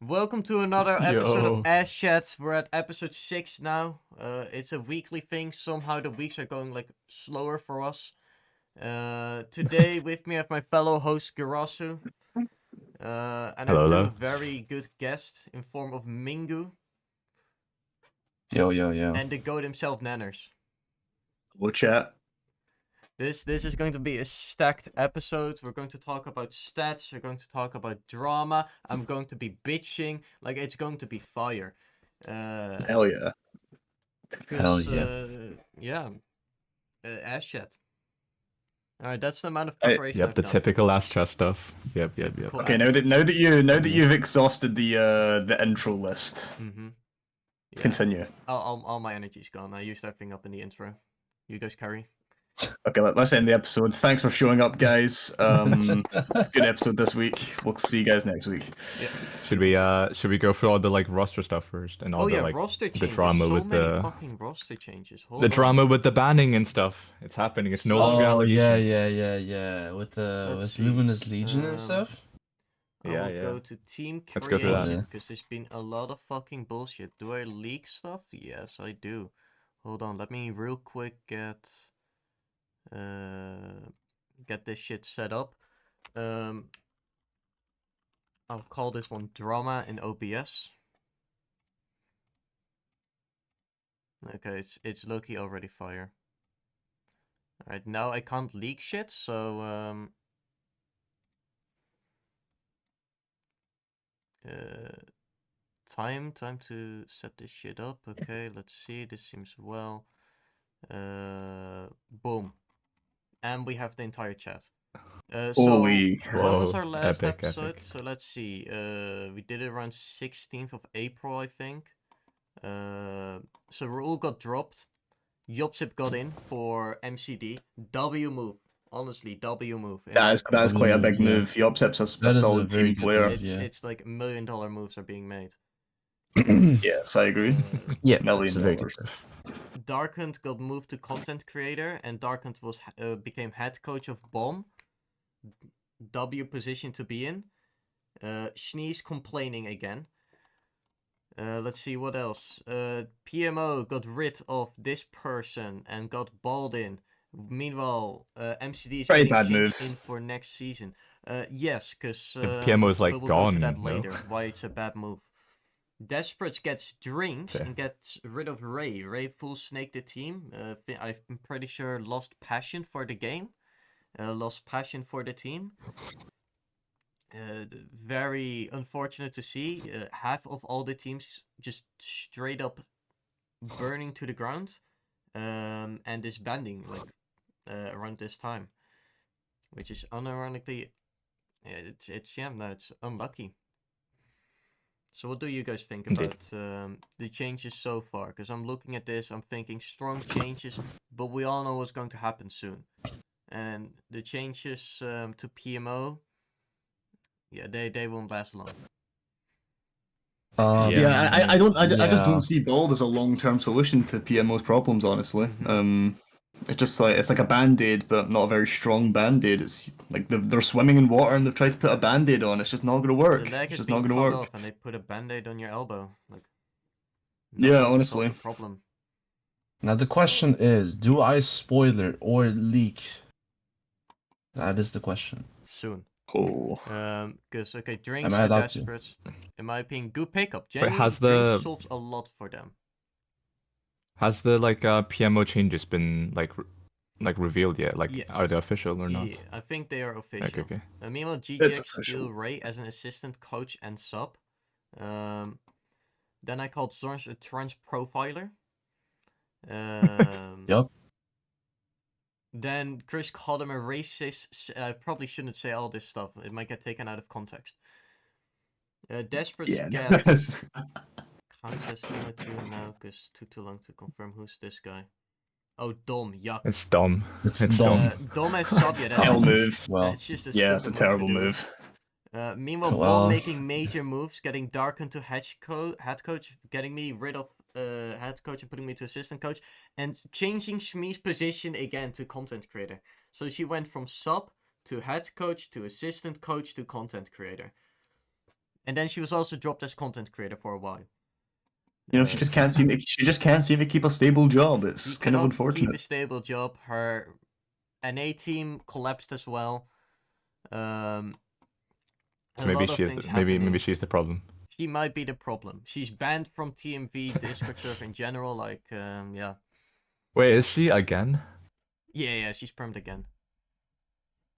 Welcome to another episode of Yo. AscChat. We're at episode 6 now. It's a weekly thing. Somehow the weeks are going like slower for us. Today with me I have my fellow host Garasu. And I have two Hello. very good guests in form of Mingu Yo. and the goat himself, Nanners. We'll chat. This is going to be a stacked episode. We're going to talk about stats. We're going to talk about drama. I'm going to be bitching. Like, it's going to be fire. Hell yeah. Hell Yeah. AscChat. Alright, that's the amount of Hey, preparation Yep, I've the done. typical AscChat stuff. Yep. Cool. Okay, now that you've exhausted the intro list, Mm-hmm. Yeah. continue. All my energy's gone. I used everything up in the intro. You guys carry. Okay, let's end the episode. Thanks for showing up, guys. It's a good episode this week. We'll see you guys next week. Yeah. Should we go through all the like roster stuff first and all Oh the yeah, like roster the changes. drama So with many the fucking roster changes. Hold the on. drama with the banning and stuff? It's happening. It's no longer Oh yeah. allegations. With Let's see. Luminous Legion Um, and stuff. I Yeah, will yeah. go to team Let's go through that. creation because there's been a lot of fucking bullshit. Do I leak stuff? Yes, I do. Hold on, let me real quick get this shit set up. I'll call this one drama in OBS. Okay, it's low-key already fire. Alright, now I can't leak shit, so time to set this shit up. Okay, let's see. This seems well. Boom, and we have the entire chat. So Holy. when was Whoa, our last epic. episode? So let's see. We did it around 16th of April, I think. So Raul got dropped. Yopsip got in for MCD. W move. Honestly, W move. That is quite a big Yeah. move. Yopsip's a That is a solid very team good player. move. Yeah. It's like $1 million moves are being made. Yes, I agree. Yeah, $1 that's a very million. good. Darkhunt got moved to content creator, and Darkhunt was became head coach of Bomb. W position to be in. Schnee's complaining again. Let's see what else. PMO got rid of this person and got balled in. Meanwhile, MCD is Very getting bad changed move. in for next season. Yes, because The PMO is like we'll gone. go to that no? later. Why it's a bad move. Desperate gets drinks Okay. and gets rid of Ray. Ray full snaked the team. I'm pretty sure lost passion for the game. Lost passion for the team. Very unfortunate to see. Half of all the teams just straight up burning to the ground. And disbanding like around this time. Which is unironically it's unlucky. So what do you guys think Indeed. about the changes so far? Because I'm looking at this, I'm thinking strong changes, but we all know what's going to happen soon. And the changes to PMO, yeah, they won't last long. Yeah, I just yeah. don't see Bald as a long-term solution to PMO's problems, honestly. It's just like it's like a band-aid, but not a very strong band-aid. It's like they're swimming in water and they've tried to put a band-aid on. It's just not gonna work. The leg It's is just being not cut gonna work. off and they put a band-aid on your elbow. Like, Yeah, nothing to solve honestly. the problem. Now the question is, do I spoiler or leak? That is the question. Soon. Oh. Because okay, drinks Am I to allowed to? Desperates, in my opinion, good pickup. Wait, Genuinely, has drinks the solves a lot for them. has the like PMO changes been like revealed yet? Like, Yes. are they official or not? Yeah, I think they are official. Okay. Meanwhile, It's GGX official. steal Ray as an assistant coach and sub. Then I called Zorns a trans profiler. Yup. Then Chris called him a racist. I probably shouldn't say all this stuff. It might get taken out of context. Desperate Yeah. get. Can't just send it to you now because took too long to confirm who's this guy. Oh, Dom, yuck. It's dumb. It's It's dumb. dumb. Dom as sub, yeah, Hell that's move. Well, that's just a Yeah, it's a stupid to terrible do. move. Meanwhile, Well- Ball making major moves, getting Darken to head coach, getting me rid of head coach and putting me to assistant coach, and changing Shmi's position again to content creator. So she went from sub to head coach to assistant coach to content creator. And then she was also dropped as content creator for a while. You know, she just can't seem to keep a stable job. She It's kind of cannot keep unfortunate. a stable job. Her NA team collapsed as well. So A maybe lot of she is things maybe happening. she's the problem. She might be the problem. She's banned from TMV Discord server in general. Like, yeah. Wait, is she again? Yeah, she's permed again.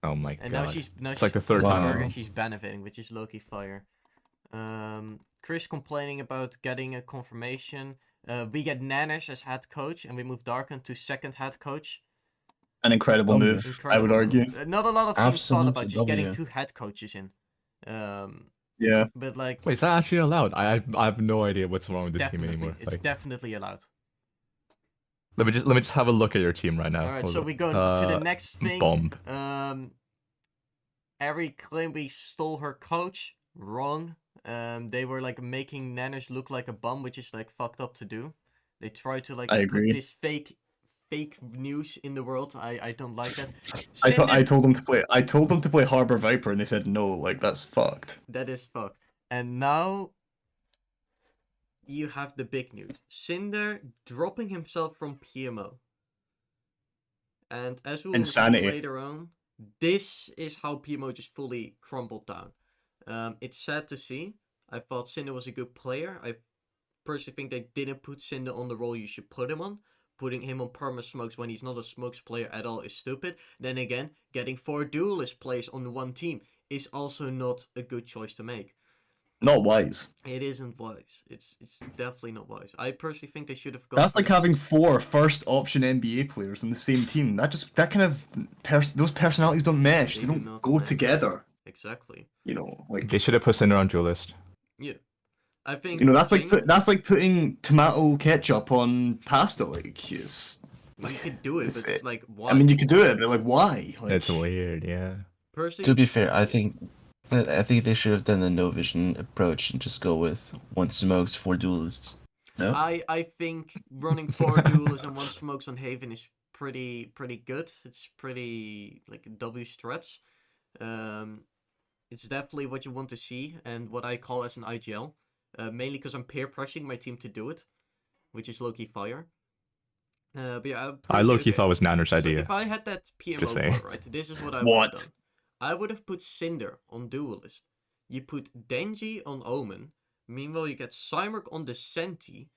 Oh my And god. now she's It's like the third Wow. time. in a Berg row. and she's benefiting, which is low-key fire. Chris complaining about getting a confirmation. We get Nanish as head coach, and we move Darken to second head coach. An incredible W. move, I Incredible would argue. move. Not a lot of teams thought about Absolute just getting W. 2 head coaches in. Yeah. But like, Wait, is that actually allowed? I have no idea what's wrong with this team definitely, anymore. it's Like, definitely allowed. let me just have a look at your team right now. All right, Hold so up. we go to the next thing. Bomb. Eri claimed we stole her coach. Wrong. They were like making Nanish look like a bum, which is like fucked up to do. They tried to like I put agree. this fake news in the world. I don't like that. I told them to play Harbor Viper, and they said no. Like, that's fucked. That is fucked. And now you have the big news. Cinder dropping himself from PMO. And as we will see Insanity. later on, this is how PMO just fully crumbled down. It's sad to see. I thought Cinder was a good player. I personally think they didn't put Cinder on the role you should put him on. Putting him on perma smokes when he's not a smokes player at all is stupid. Then again, getting 4 duelist players on one team is also not a good choice to make. Not wise. It isn't wise. It's definitely not wise. I personally think they should have gone. That's like having 4 first option NBA players on the same team. That kind of those personalities don't mesh. They They do don't not go mesh. together. Exactly. You know, like, They should have put Cinder on duelist. Yeah. I think you know, that's like Jamie- that's like putting tomato ketchup on pasta. Like, it's you could do it, but it's like why? I mean, you could do it, but like, why? Like, It's weird, yeah. Personally, To be fair, I think they should have done the no vision approach and just go with 1 smokes, 4 duelists. No. I think running 4 duels and 1 smokes on Haven is pretty good. It's pretty like a W stretch. It's definitely what you want to see and what I call as an IGL. Mainly because I'm peer pressuring my team to do it, which is low-key fire. But yeah, I low-key okay. thought it was Nanner's So idea. if I had that PMO Just saying. war, right, this is what I would What? have done. I would have put Cinder on duelist. You put Denji on Omen. Meanwhile, you get Cymerk on the Senti.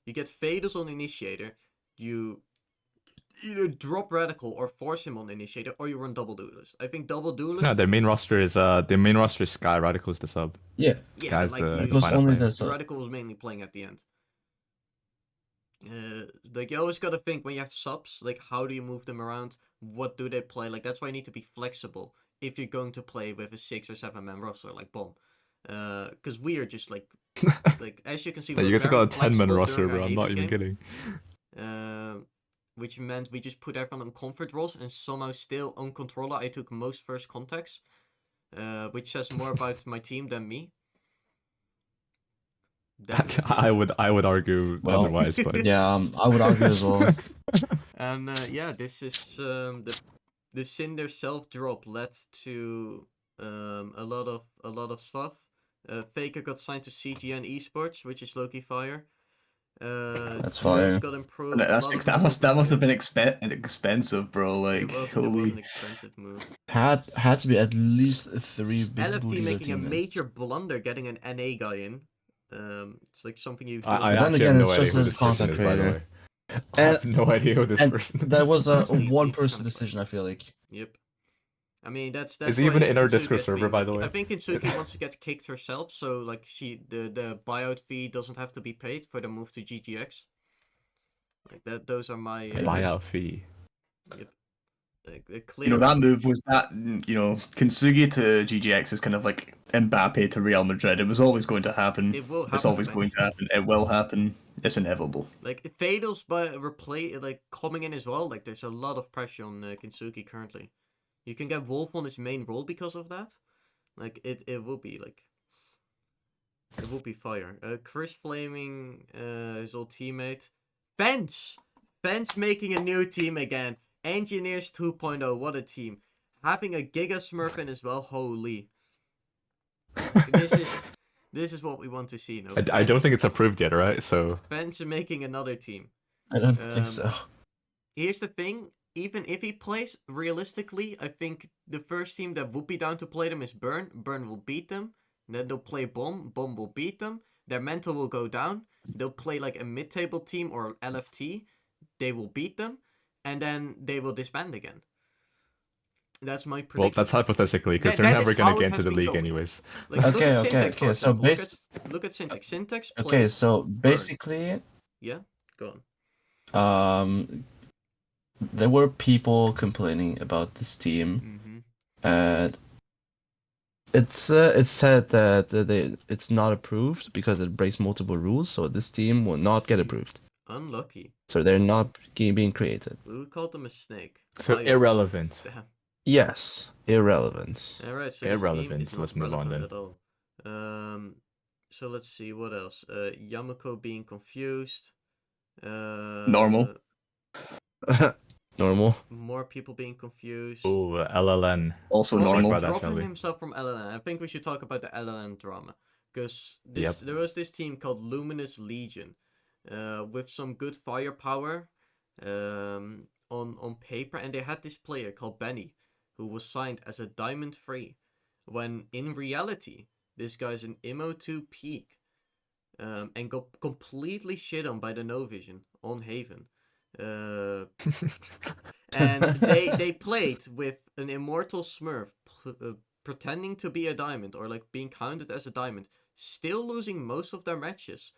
You get Vados on Initiator. You either drop Radical or force him on Initiator, or you run double duelist. I think double duelist. No, their main roster is Sky, Radical's the sub. Yeah. yeah, Sky's but like the you, was final only player. the sub. Radical was mainly playing at the end. Like you always gotta think when you have subs, like how do you move them around? What do they play? Like that's why you need to be flexible if you're going to play with a 6 or 7 man roster like Bomb. Because we are just like as you can see, You we're guys very got a 10-man flexible roster, during our bro. I'm not Haven even game. kidding. Which meant we just put everyone on comfort roles and somehow still on controller I took most first contacts. Which says more about my team than me. I would argue Well, otherwise, but Yeah, I would argue as well. And yeah, this is the Cinder self drop led to a lot of stuff. Faker got signed to CGN Esports, which is Loki Fire. That's Jones fire. got improved. And a lot of people that must have been improved. expensive, bro. Like, It was holy. an expensive move. Had to be at least 3 big LFT booty making a Latinas. major blunder getting an NA guy in. It's like something you. I Then actually again, have it's no idea just who a this person content is, by the creator. way. I have no idea who this And person is. that was a Honestly, one it's person kind of decision, I feel like. Yep. I mean that's Is he why even in our Kinsuke Discord is server, being, by like, the way? I think Kinsuke wants to get kicked herself, so like the buyout fee doesn't have to be paid for the move to GGX. Like that, those are my Buyout fee. Yep. Like, You clear. know, that move was that, you know, Kintsugi to GGX is kind of like Mbappe to Real Madrid. It was always going to happen. It will It's happen always going to happen. It will happen. It's inevitable. Like Fatal's by coming in as well. Like there's a lot of pressure on Kintsugi currently. You can get Wolf on his main role because of that. Like it will be like. It will be fire. Chris flaming his old teammate. Fence making a new team again. Engineers 2.0. What a team. Having a Giga Smurf in as well. Holy. This is what we want to see. No, I don't think it's approved yet, right? So Ben's making another team. I don't think so. Here's the thing. Even if he plays realistically, I think the first team that would be down to play them is Burn. Burn will beat them. Then they'll play Bomb. Bomb will beat them. Their mental will go down. They'll play like a mid-table team or LFT. They will beat them. And then they will disband again. That's my prediction. well, that's hypothetically because That they're is never how gonna it get has into the been league going. anyways. Like, look Okay, at okay, Syntax, for okay, so example. Look at Syntax. Syntax Okay, played so Burn. basically, Yeah, go on. there were people complaining about this team, and it's said that it's not approved because it breaks multiple rules, so this team will not get approved. Unlucky. So they're not being created. We called them a snake. So Biased. irrelevant. Damn. Yes, irrelevant. Alright, so Irrelevant. this team is Let's not move on relevant then. at all. So let's see what else. Yamako being confused. Normal. Normal. More people being confused. Oh, LLN. Also Let's talk normal. about that, shall Dropping we? himself from LLN. I think we should talk about the LLN drama. Because there was this team called Luminous Legion. With some good firepower on paper. And they had this player called Benny. Who was signed as a Diamond 3. When in reality, this guy's an Immo 2 peak. And got completely shit on by the No Vision on Haven. And they played with an Immortal Smurf pretending to be a diamond or like being counted as a diamond, still losing most of their matches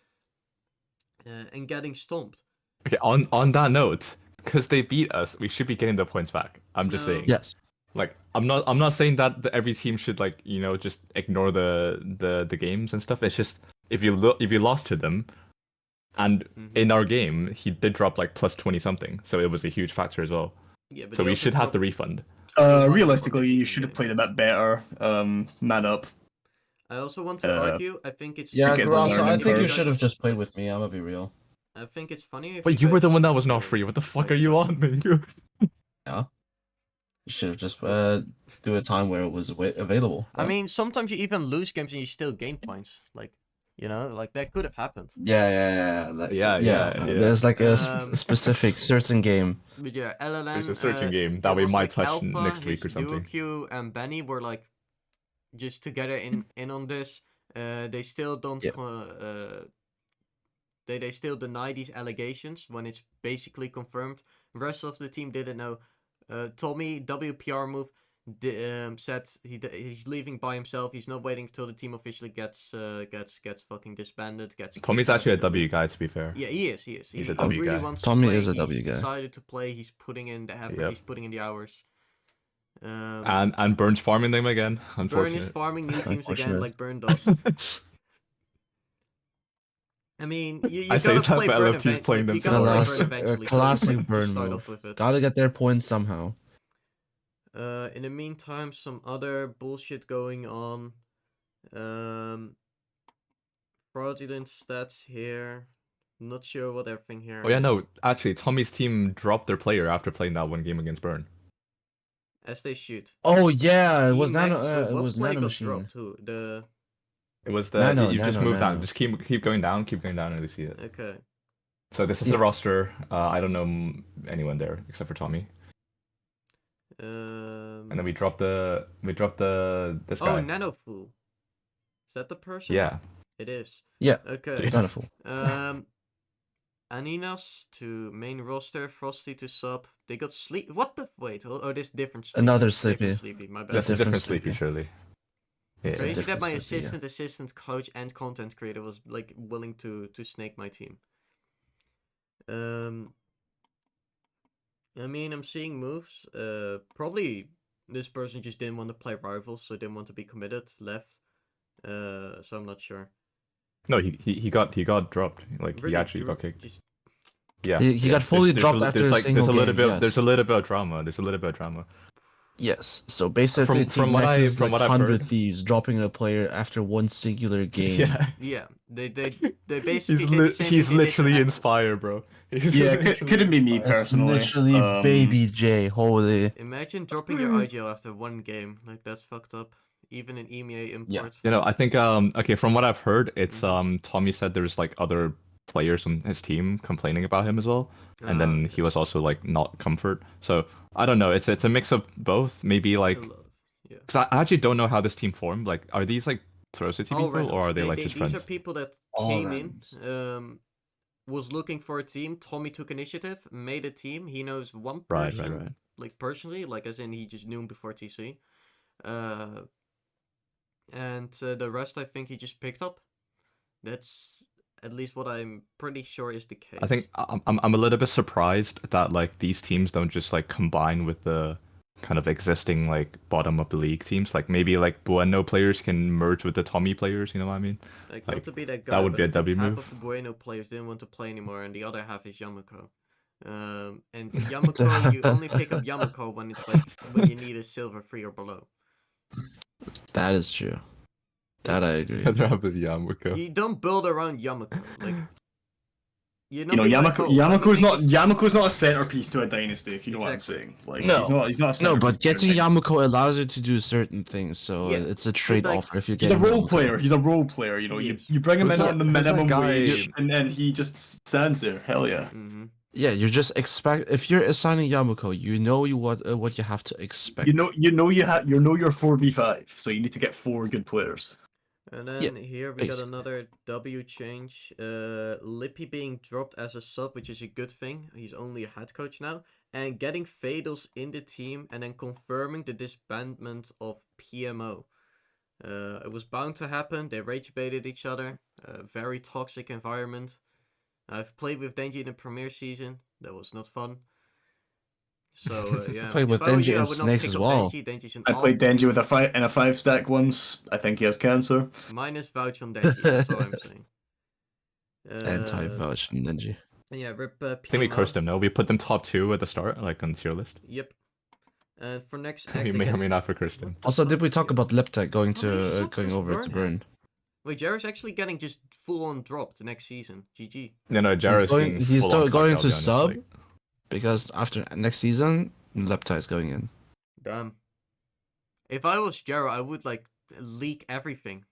and getting stomped. Okay, on that note, because they beat us, we should be getting the points back. I'm just No. saying. Yes. Like I'm not saying that every team should like just ignore the games and stuff. It's just if you lost to them, and in our game he did drop like plus 20 something, so it was a huge factor as well. Yeah, but So they we also should have the dropped refund. 21 Realistically, you fucking should have games. played a bit better. Man up. I also want to argue. I think it's Yeah, Because Grasso, I learning think you curve. should have just played with me. I'm gonna be real. I think it's funny if Wait, you were guys the one just that was not play- free. What the fuck play are you with us. on, man? Yeah. You should have just do a time where it was available. I mean, sometimes you even lose games and you still gain points. Like, like that could have happened. Yeah. Yeah. There's like a Um, specific certain game. But yeah, LLN. There's a certain game it that we was, might like, touch Alpha, next week or his duo something. Q and Benny were like just together in on this. They still don't. Yeah. They still deny these allegations when it's basically confirmed. The rest of the team didn't know. Tommy WPR move said he's leaving by himself. He's not waiting till the team officially gets fucking disbanded. Tommy's actually a W guy, to be fair. Yeah, he is. He's a He W really guy. wants Tommy to play. is a He's W guy. excited to play. He's putting in the effort. Yep. He's putting in the hours. And Burns farming them again. Burn is Unfortunate. farming new teams again, Unfortunate. like Burn does. I mean, you I say gotta that, play but Burn LFT's playing them you gotta play tomorrow. Burn eventually. Classic just Burn start move. off with it. Gotta get their points somehow. In the meantime, some other bullshit going on. Fraudulent stats here. Not sure what everything here Oh yeah, is. no. Actually, Tommy's team dropped their player after playing that one game against Burn. As they shoot. Oh yeah, it was Team Max's Nano. It what was play Nano got Machine. dropped? Who? The It was the Nano, you just move Nano. down. Just keep going down, and you see it. okay. So this is the roster. I don't know anyone there except for Tommy. And then we dropped this guy. Oh, Nanofool. Is that the person? Yeah. It is. Yeah. Okay. Yeah. Nanofool. Aninas to main roster, Frosty to sub. They got sleep. What the wait? Oh, this different. Sleepy. Another Different Sleepy. Sleepy. My bad. That's a different different Sleepy, Sleepy. surely. Yeah. It's a Crazy that different my Sleepy, yeah. assistant coach and content creator was like willing to snake my team. I mean, I'm seeing moves. Probably this person just didn't want to play rivals, so didn't want to be committed. Left. So I'm not sure. No, he got dropped. Like Really he actually drew- got kicked. Just Yeah. He got fully dropped after there's a like single there's a little game, bit yes. there's a little bit of drama. There's a little bit of drama. Yes. So basically, From Team what Max I- is from like what I've 100 heard- Thieves dropping a player after one singular game. Yeah. yeah. They basically He's did the same he's thing they did to literally Echo. Inspire, bro. He's Yeah, literally- couldn't be me It's personally. literally Baby J. Holy. Imagine dropping your IGL after one game. Like that's fucked up. even an EMEA import. You know, I think okay, from what I've heard, it's Mhm. Tommy said there's like other players on his team complaining about him as well, and then Okay. he was also like not comfort. So I don't know. It's a mix of both. Maybe I like love. Yeah. because I actually don't know how this team formed. Like, are these like Throw City All people or randoms. are they like just These are friends? people that All came randoms. in, was looking for a team. Tommy took initiative, made a team. He knows one Right, person, right. like personally, like as in he just knew him before TC. Uh, and the rest I think he just picked up. That's at least what I'm pretty sure is the I case. think I'm a little bit surprised that like these teams don't just like combine with the kind of existing like bottom of the league teams. Like maybe like Bueno players can merge with the Tommy players. You know what I mean? Like, Like not to be that that guy, would but be I a think W half move. of the Bueno players didn't want to play anymore, and the other half is Yamako. And What Yamako, you the- only pick up Yamako when it's like when you need a silver 3 or below. That is true. That I It's agree. Other half is Yamaka. you don't build around Yamako. Like you're You not know, being like, oh, let me make this... Yamako's not a centerpiece to a dynasty, if you know Exactly. what I'm saying. Like No. he's not a No, centerpiece but to a getting dynasty. Yamako allows you to do certain things, so Yeah, it's a trade like, offer if you He's get a role Yamako. player. He's a role player. You know, He you, is. you bring him Who's in that- on the who's that minimum guy- wage, and then he just stands there. Hell yeah. Mm-hmm. Yeah, you just expect if you're assigning Yamako, you know what you have to expect. You know you're 4v5, so you need to get 4 good players. And then Yeah, here we got basically. another W change. Lippy being dropped as a sub, which is a good thing. He's only a head coach now. And getting Fadels in the team and then confirming the disbandment of PMO. It was bound to happen. They rage baited each other. Very toxic environment. I've played with Denji in the premiere season. That was not fun. So yeah, Played with if I were Denji you, I and would not Snakes pick as up well. Denji. Denji's an I played Denji with a 5 stack once. I think he has cancer. minus vouch on Denji. That's all I'm saying. Anti-vouch and Denji. Yeah, rip I think we PMO. cursed them. No, we put them top 2 at the start, like on tier list. Yep. And for next We act, may or again- may not for cursed them. What the Also, did fuck? we talk about Leptec going How many to subs going does over to Burn Burn? have? Wait, Jared's actually getting just full on dropped next season. GG. No, Jarrett's being He's full still on cocky, going I'll to be honest, sub like- because after next season, Leptec is going in. Damn. If I was Jared, I would like leak everything.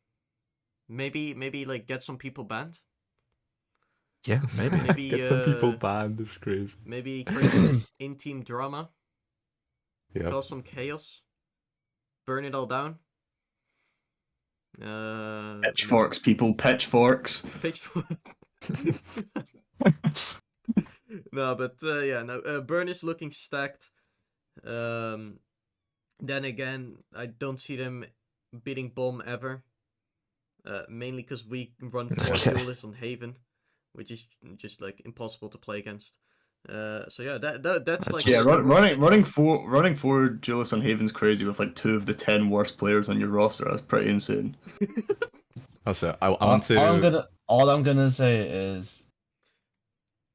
Maybe like get some people banned. Yeah, maybe. Maybe Get some people banned. This is crazy. maybe create an in-team drama. Yeah. Cause some chaos. Burn it all down. Pitchforks, people, pitchforks. Pitchfork. No, but yeah, no. Burn is looking stacked. Then again, I don't see them beating Bomb ever. Mainly because we run 4 Okay. duelists on Haven, which is just like impossible to play against. So yeah, that's like Yeah, a zero running pitfall. four Julius on Haven's crazy with like 2 of the 10 worst players on your roster. That's pretty insane. Also, I want to. All I'm gonna say is,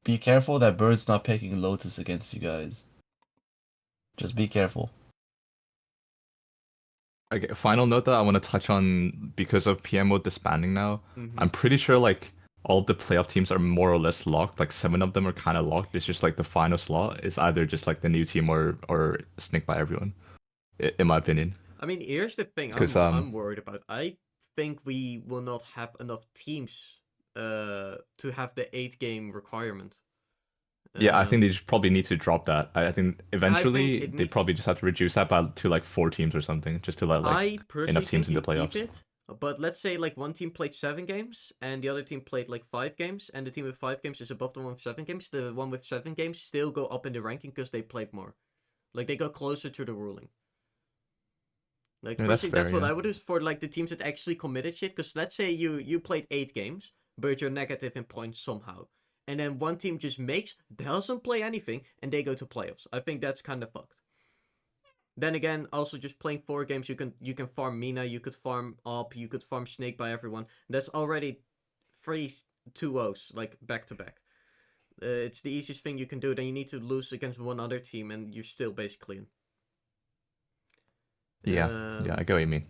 be careful that Bird's not picking Lotus against you guys. Just be careful. Okay, final note that I want to touch on because of PMO disbanding now. Mhm. I'm pretty sure like all of the playoff teams are more or less locked. Like 7 of them are kind of locked. It's just like the final slot is either just like the new team or snicked by everyone, in my opinion. I mean, here's the thing 'Cause, I'm worried about. I think we will not have enough teams to have the 8-game requirement. Yeah, I think they just probably need to drop that. I think eventually it they needs- probably just have to reduce that to like 4 teams or something, just to let like I personally enough teams in think the you keep playoffs. it, but let's say like one team played 7 games and the other team played like 5 games, and the team with 5 games is above the one with 7 games. The one with 7 games still go up in the ranking because they played more. Like they go closer to the ruling. Like Yeah, that's personally, that's fair, what yeah. I would do for like the teams that actually committed shit. Because let's say you played 8 games, but you're negative in points somehow, and then one team just doesn't play anything, and they go to playoffs. I think that's kind of fucked. Then again, also just playing 4 games, you can farm Mina, you could farm Up, you could farm Snake by everyone. That's already 3 2-0s like back to back. It's the easiest thing you can do. Then you need to lose against one other team, and you're still basically in. Yeah, I get what you mean.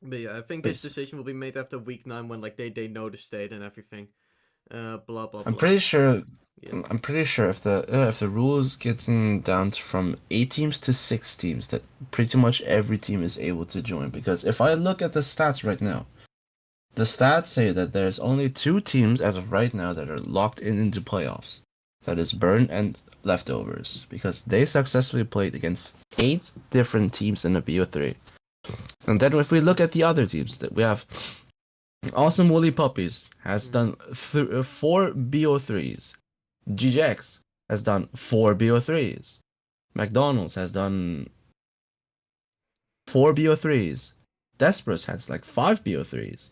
But yeah, I think this decision will be made after week 9 when like they know the state and everything. Blah blah I'm blah. pretty sure. Yeah. I'm pretty sure if the rules getting down from 8 teams to 6 teams, that pretty much every team is able to join. Because if I look at the stats right now, the stats say that there's only 2 teams as of right now that are locked into playoffs. That is Burn and Leftovers, because they successfully played against 8 different teams in the BO3. And then if we look at the other teams, that we have Awesome Woolly Puppies has done 4 BO3s. GJX has done 4 BO3s. McDonald's has done 4 BO3s. Desperate has like 5 BO3s.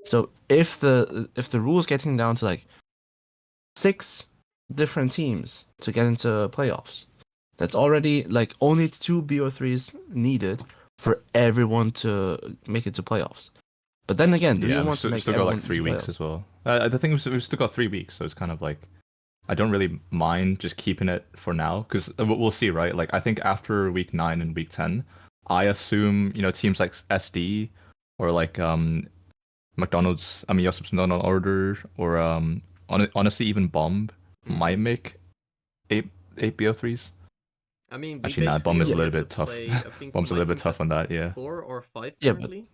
So if the rules getting down to like 6 different teams to get into playoffs, that's already like only 2 BO3s needed for everyone to make it to playoffs. But then again, do you want to we've make still got everyone like 3 into weeks playoffs? as well. I think we've still got 3 weeks, so it's kind of like I don't really mind just keeping it for now because we'll see, right? Like I think after week 9 and week 10, I assume teams like SD or like McDonald's, I mean Josep's McDonald Order or honestly even Bomb might make 8 BO3s. I mean, we Actually, nah, basically Bomb is a only little have to bit tough. play. I think Bomb's a my little bit teams tough have on that, yeah. 4 or 5 Yeah, but currently.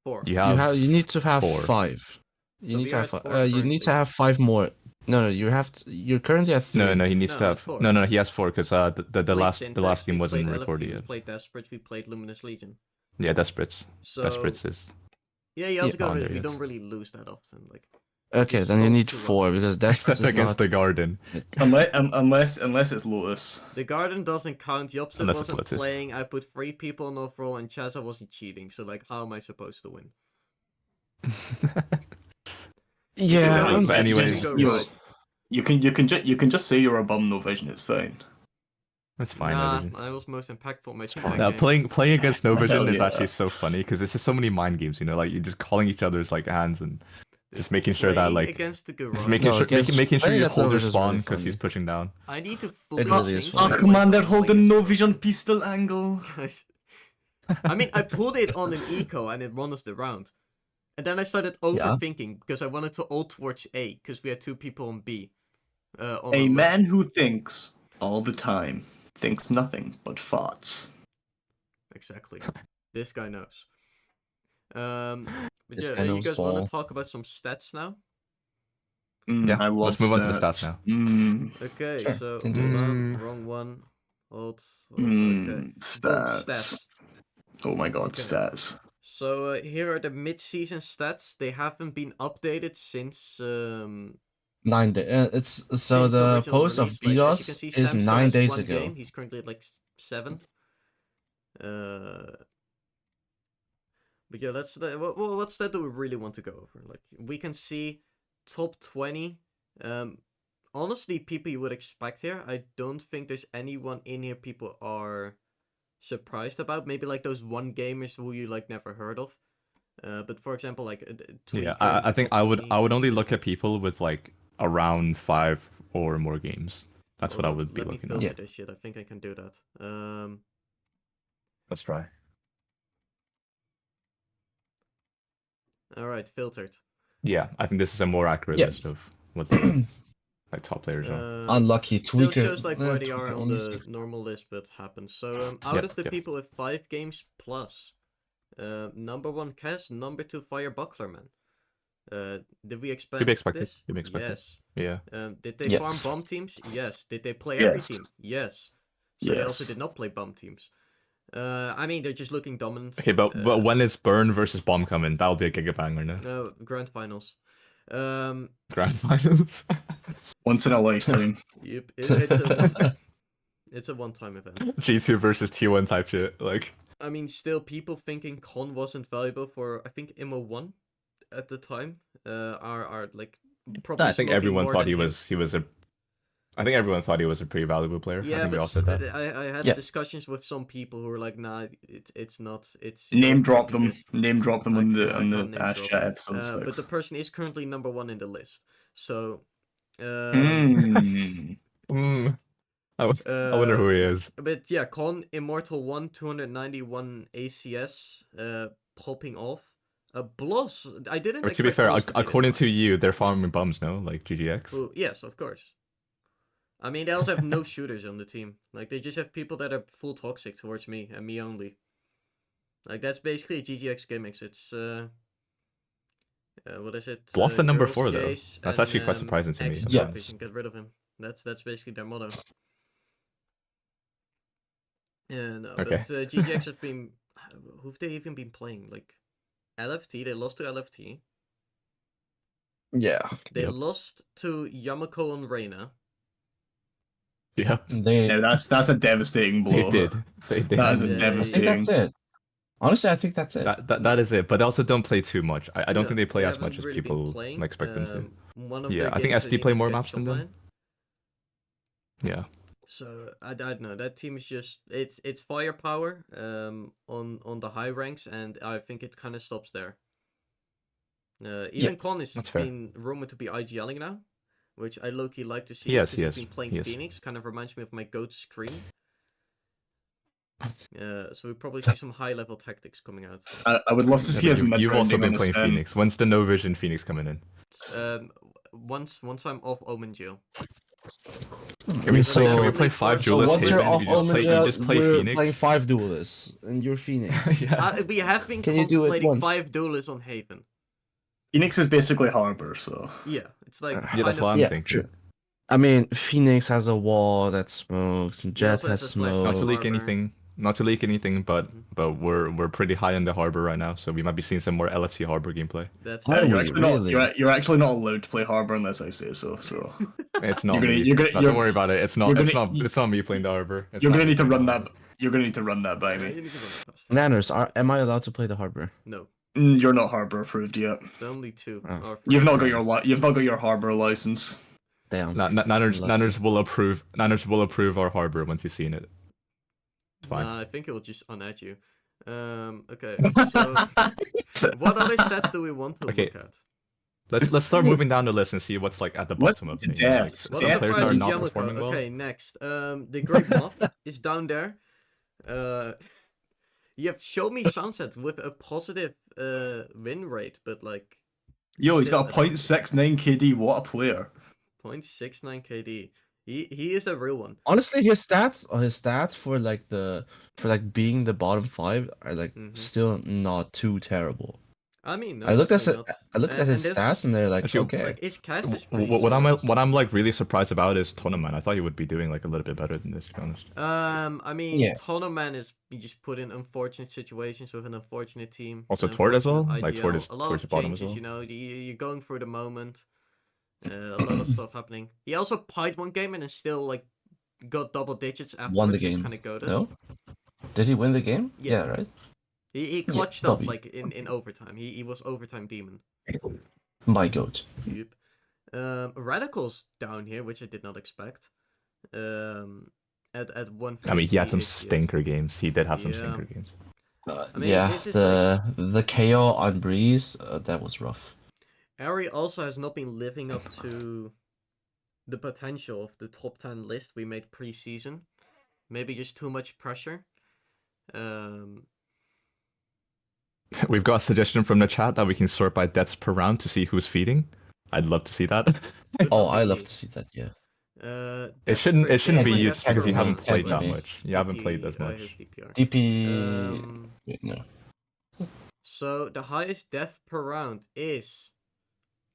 4. You need to have 4. 5. You So need we to are have at 4 you need to currently. have 5 more. No, you have to. You're currently at 3. No, he needs No, to I'm have. at 4. No, he has 4 because the Played last Syntax, game we wasn't played recorded LFT, we yet. played Desperate, we played Luminous Legion. Yeah, Desperates. So Desperates is yeah, you also not on gotta. there We yet. don't really lose that often. Like Okay, just then you sold need too 4 well. because Desperate Except is against not. the Garden. Unless it's Lotus. The Garden doesn't count. Jopset Unless it's wasn't Lotus. playing. I put 3 people on off-roll, and Chaza wasn't cheating. So like, how am I supposed to win? Yeah, Going but left, anyways, you go you- right. You can just say you're a bum, no vision. It's fine. That's fine. Nah, No vision. I was most impactful in my team fine. that game. Playing against no vision Hell is yeah. actually so funny because it's just so many mind games. Like you're just calling each other's like hands and just making sure that Playing like against the garage. just making No, sure against- making sure playing you against hold your Novus is really spawn because funny. he's pushing down. I need to fully really is sync funny. my Commander playing holding no against vision Novus. pistol angle. Guys, I mean, I pulled it on an eco and it won us the round. And then I started overthinking because I wanted to ult towards A because we had 2 people on B. On A the left. man who thinks all the time thinks nothing but farts. Exactly. This guy knows. But This yeah, guy you knows guys want ball. to talk about some stats now? Yeah, I love let's move on to the stats now. Okay, Sure, so can do hold it. on, wrong one. Hold. Okay. Boom, Stats. stats. Oh my god, Okay. stats. So here are the mid-season stats. They haven't been updated since 9 days. It's so since the original post release. of Like, as you can BDOS see, is Sam still 9 has days 1 ago. game. He's currently at like 7. But yeah, that's the what stat do we really want to go over? Like we can see top 20. Honestly, people you would expect here. I don't think there's anyone in here people are surprised about. Maybe like those 1 gamers who you like never heard of. But for example, like Yeah, Tweaker, I think top I would 20, only this look guy. at people with like around 5 or more games. That's what I Hold on, would be let me looking filter at. this shit. I think I can do that. Let's try. All right, filtered. Yeah, I think this is a more accurate Yeah. list of what the like top players are. Unlucky Still Tweaker. shows like where they Tweaker are on only the 6. normal list, but happens. So out Yep, of the yep. people with 5 games plus, number 1 Cass, number 2 Fire Bucklerman. Did we expect Could be expected. this? Could be expected. Yes. Yeah. Did they Yes. farm bomb teams? Yes. Did they play every Yes. team? Yes. So they also Yes. did not play bomb teams. I mean, they're just looking dominant. Okay, but when is Burn versus Bomb coming? That'll be a gigabanger, no? No, grand finals. Grand finals. Once in a lifetime. Yep, it's a one-time event. G2 versus T1 type shit. Like, I mean, still, people thinking Con wasn't valuable for, I think, MO1 at the time are like probably. I think smoking everyone more thought than he him. was a. I think everyone thought he was a pretty valuable player. I Yeah, think we all but said that. I had Yeah. discussions with some people who were like, "Nah, it's not. It's Name it's drop not them. this." Name drop them I on can't the name drop AscChat him. episode But the 6. person is currently number 1 in the list. So. I wonder who he is. But yeah, Con Immortal 1, 291 ACS, popping off. Bloss. I didn't. Or to be expect fair, Bloss to be this according high. to you, they're farming bums, no? Like GGX. Well, yes, of course. I mean, they also have no shooters on the team. Like, they just have people that are full toxic towards me and me only. Like, that's basically a GGX gimmicks. It's what is it? Bloss at number girls, 4 though. gays, That's and, actually quite surprising to me. X to be Yeah. honest. vision. Get rid of him. That's basically their motto. Yeah, no, Okay. but GGX have been. Who've they even been playing? Like, LFT. They lost to LFT. Yeah. They Yep. lost to Yamako and Reina. Yeah, They. Yeah, that's a devastating they blow. did. They did. That is Yeah, I think devastating. that's it. Honestly, I think that's it. That is it. But they also don't play too much. I don't No, think they play as haven't much as really been people playing. expect them to. One of Yeah, their I think games SD play needed more to get maps than them. shotline. Yeah. So I don't know. That team is just it's firepower on the high ranks, and I think it kind of stops there. Even Con is that's fair. being rumored to be IGLing now, which I low-key like to see. He is, because he he's is, been playing he is. Phoenix. Kind of reminds me of my goat Scream. So we probably see some high-level tactics coming out. I would love to see us You've also mid-rounding been on playing Ascent. Phoenix. When's the no vision Phoenix coming in? Once I'm off Omen Jail. Can we So- play? Can we play So five So duelists? once you're Haven? off You just play. You Omega, just play we're Phoenix. playing 5 duelists, and you're Phoenix. Yeah. We have been Can you do it contemplating once? 5 duelists on Haven. Phoenix is basically Harbor, so Yeah, it's like Yeah, Yeah, that's kind what of- I'm Yeah, thinking. true. I mean, Phoenix has a wall that smokes, and Jet also has has a flash Not to Oh. smoke. leak Harbor. anything. Not to leak anything, but we're pretty high in the harbor right now, so we might be seeing some more LFT harbor gameplay. That's Are you're we actually really? you're actually not allowed to play Harbor unless I say so. So It's not You're gonna- me. you're gonna- It's not, you're- don't worry about it. It's not. you're It's gonna- not. It's not me playing the harbor. It's you're not gonna me need to playing run the that. harbor. You're gonna need to run that by Yeah, me. you need to run that past. Nanners, am I allowed to play the harbor? No, You're not Harbor approved yet. the only 2. Oh. Are free. You've not got your Harbor license. Damn. Nanners Lucky. will approve. Nanners will approve our harbor once he's seen it. It's fine. Nah, I think it will just unadd you. Okay. So, what other stats do we want to Okay. look at? Let's start moving down the list and see what's like at the Let's bottom of do things. Like, deaths. some What Yeah, other players players are in not Yamako? performing well. Okay, next. The Great Mob is down there. You have Show Me Sunset with a positive win rate, but like Yo, he's got a still- 0.69 KD. What a player! 0.69 KD. He is a real one. Honestly, his stats for being the bottom 5 are like Mhm. still not too terrible. I mean, no, I looked at definitely it. not. I looked at his this- stats, and they're like, Actually, okay. Like his cast is pretty What I'm like really surprised about is Tonoman. I thought he would be doing like a little bit better than this, to be honest. I mean, Yeah. Tonoman is you just put in unfortunate situations with an unfortunate team. Also an Tord as well? unfortunate Like, Tord is IGL, a lot towards of the bottom as changes, well? you know. You're going through the moment. A lot of stuff happening. He also pied one game and then still like got double digits after. Won the game. Kind of goated. No? Did he win the game? Yeah. right. He clutched up W. like in overtime. He was overtime demon. My goat. Yep. Radical's down here, which I did not expect. At 150. I mean, he had some ACS. stinker games. He did have some Yeah. stinker games. I mean, Yeah, this is the KO on Breeze, that was rough. Ari also has not been living up to the potential of the top 10 list we made pre-season. Maybe just too much pressure. We've got a suggestion from the chat that we can sort by deaths per round to see who's feeding. I'd love to see that. Could Oh, not I be- love to see that. Yeah. It shouldn't be Technically, you because you haven't played that technically. much. You haven't played as much. DPR. DP. Um, Wait, no. So the highest death per round is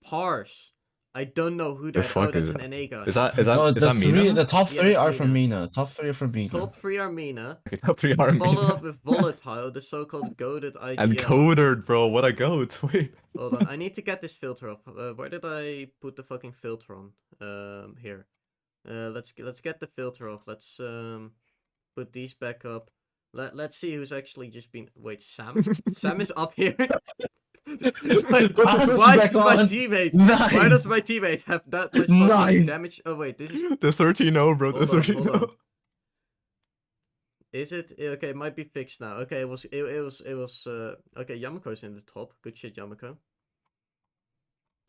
Pars. I don't know who The that. fuck that's is an NA guy. Is that No, the Mina? the top Yeah, three that's are from Mina. Mina. Top 3 are from Mina. Top 3 are Mina. Okay, top 3 are Followed Mina. up with Volatile, the so-called goaded IGL. And Coder, bro. What a goat. Wait. Hold on, I need to get this filter up. Where did I put the fucking filter on? Here. Let's get the filter off. Let's put these back up. Let's see who's actually just been. Wait, Sam. Sam is up here. Why does my teammate? Nice. Why does my teammate have that much fucking Nice. damage? Oh wait, this is. The 13-0, bro. The Hold on, hold 13-0. on. Is it okay? It might be fixed now. Okay, it was. Okay, Yamako's in the top. Good shit, Yamako.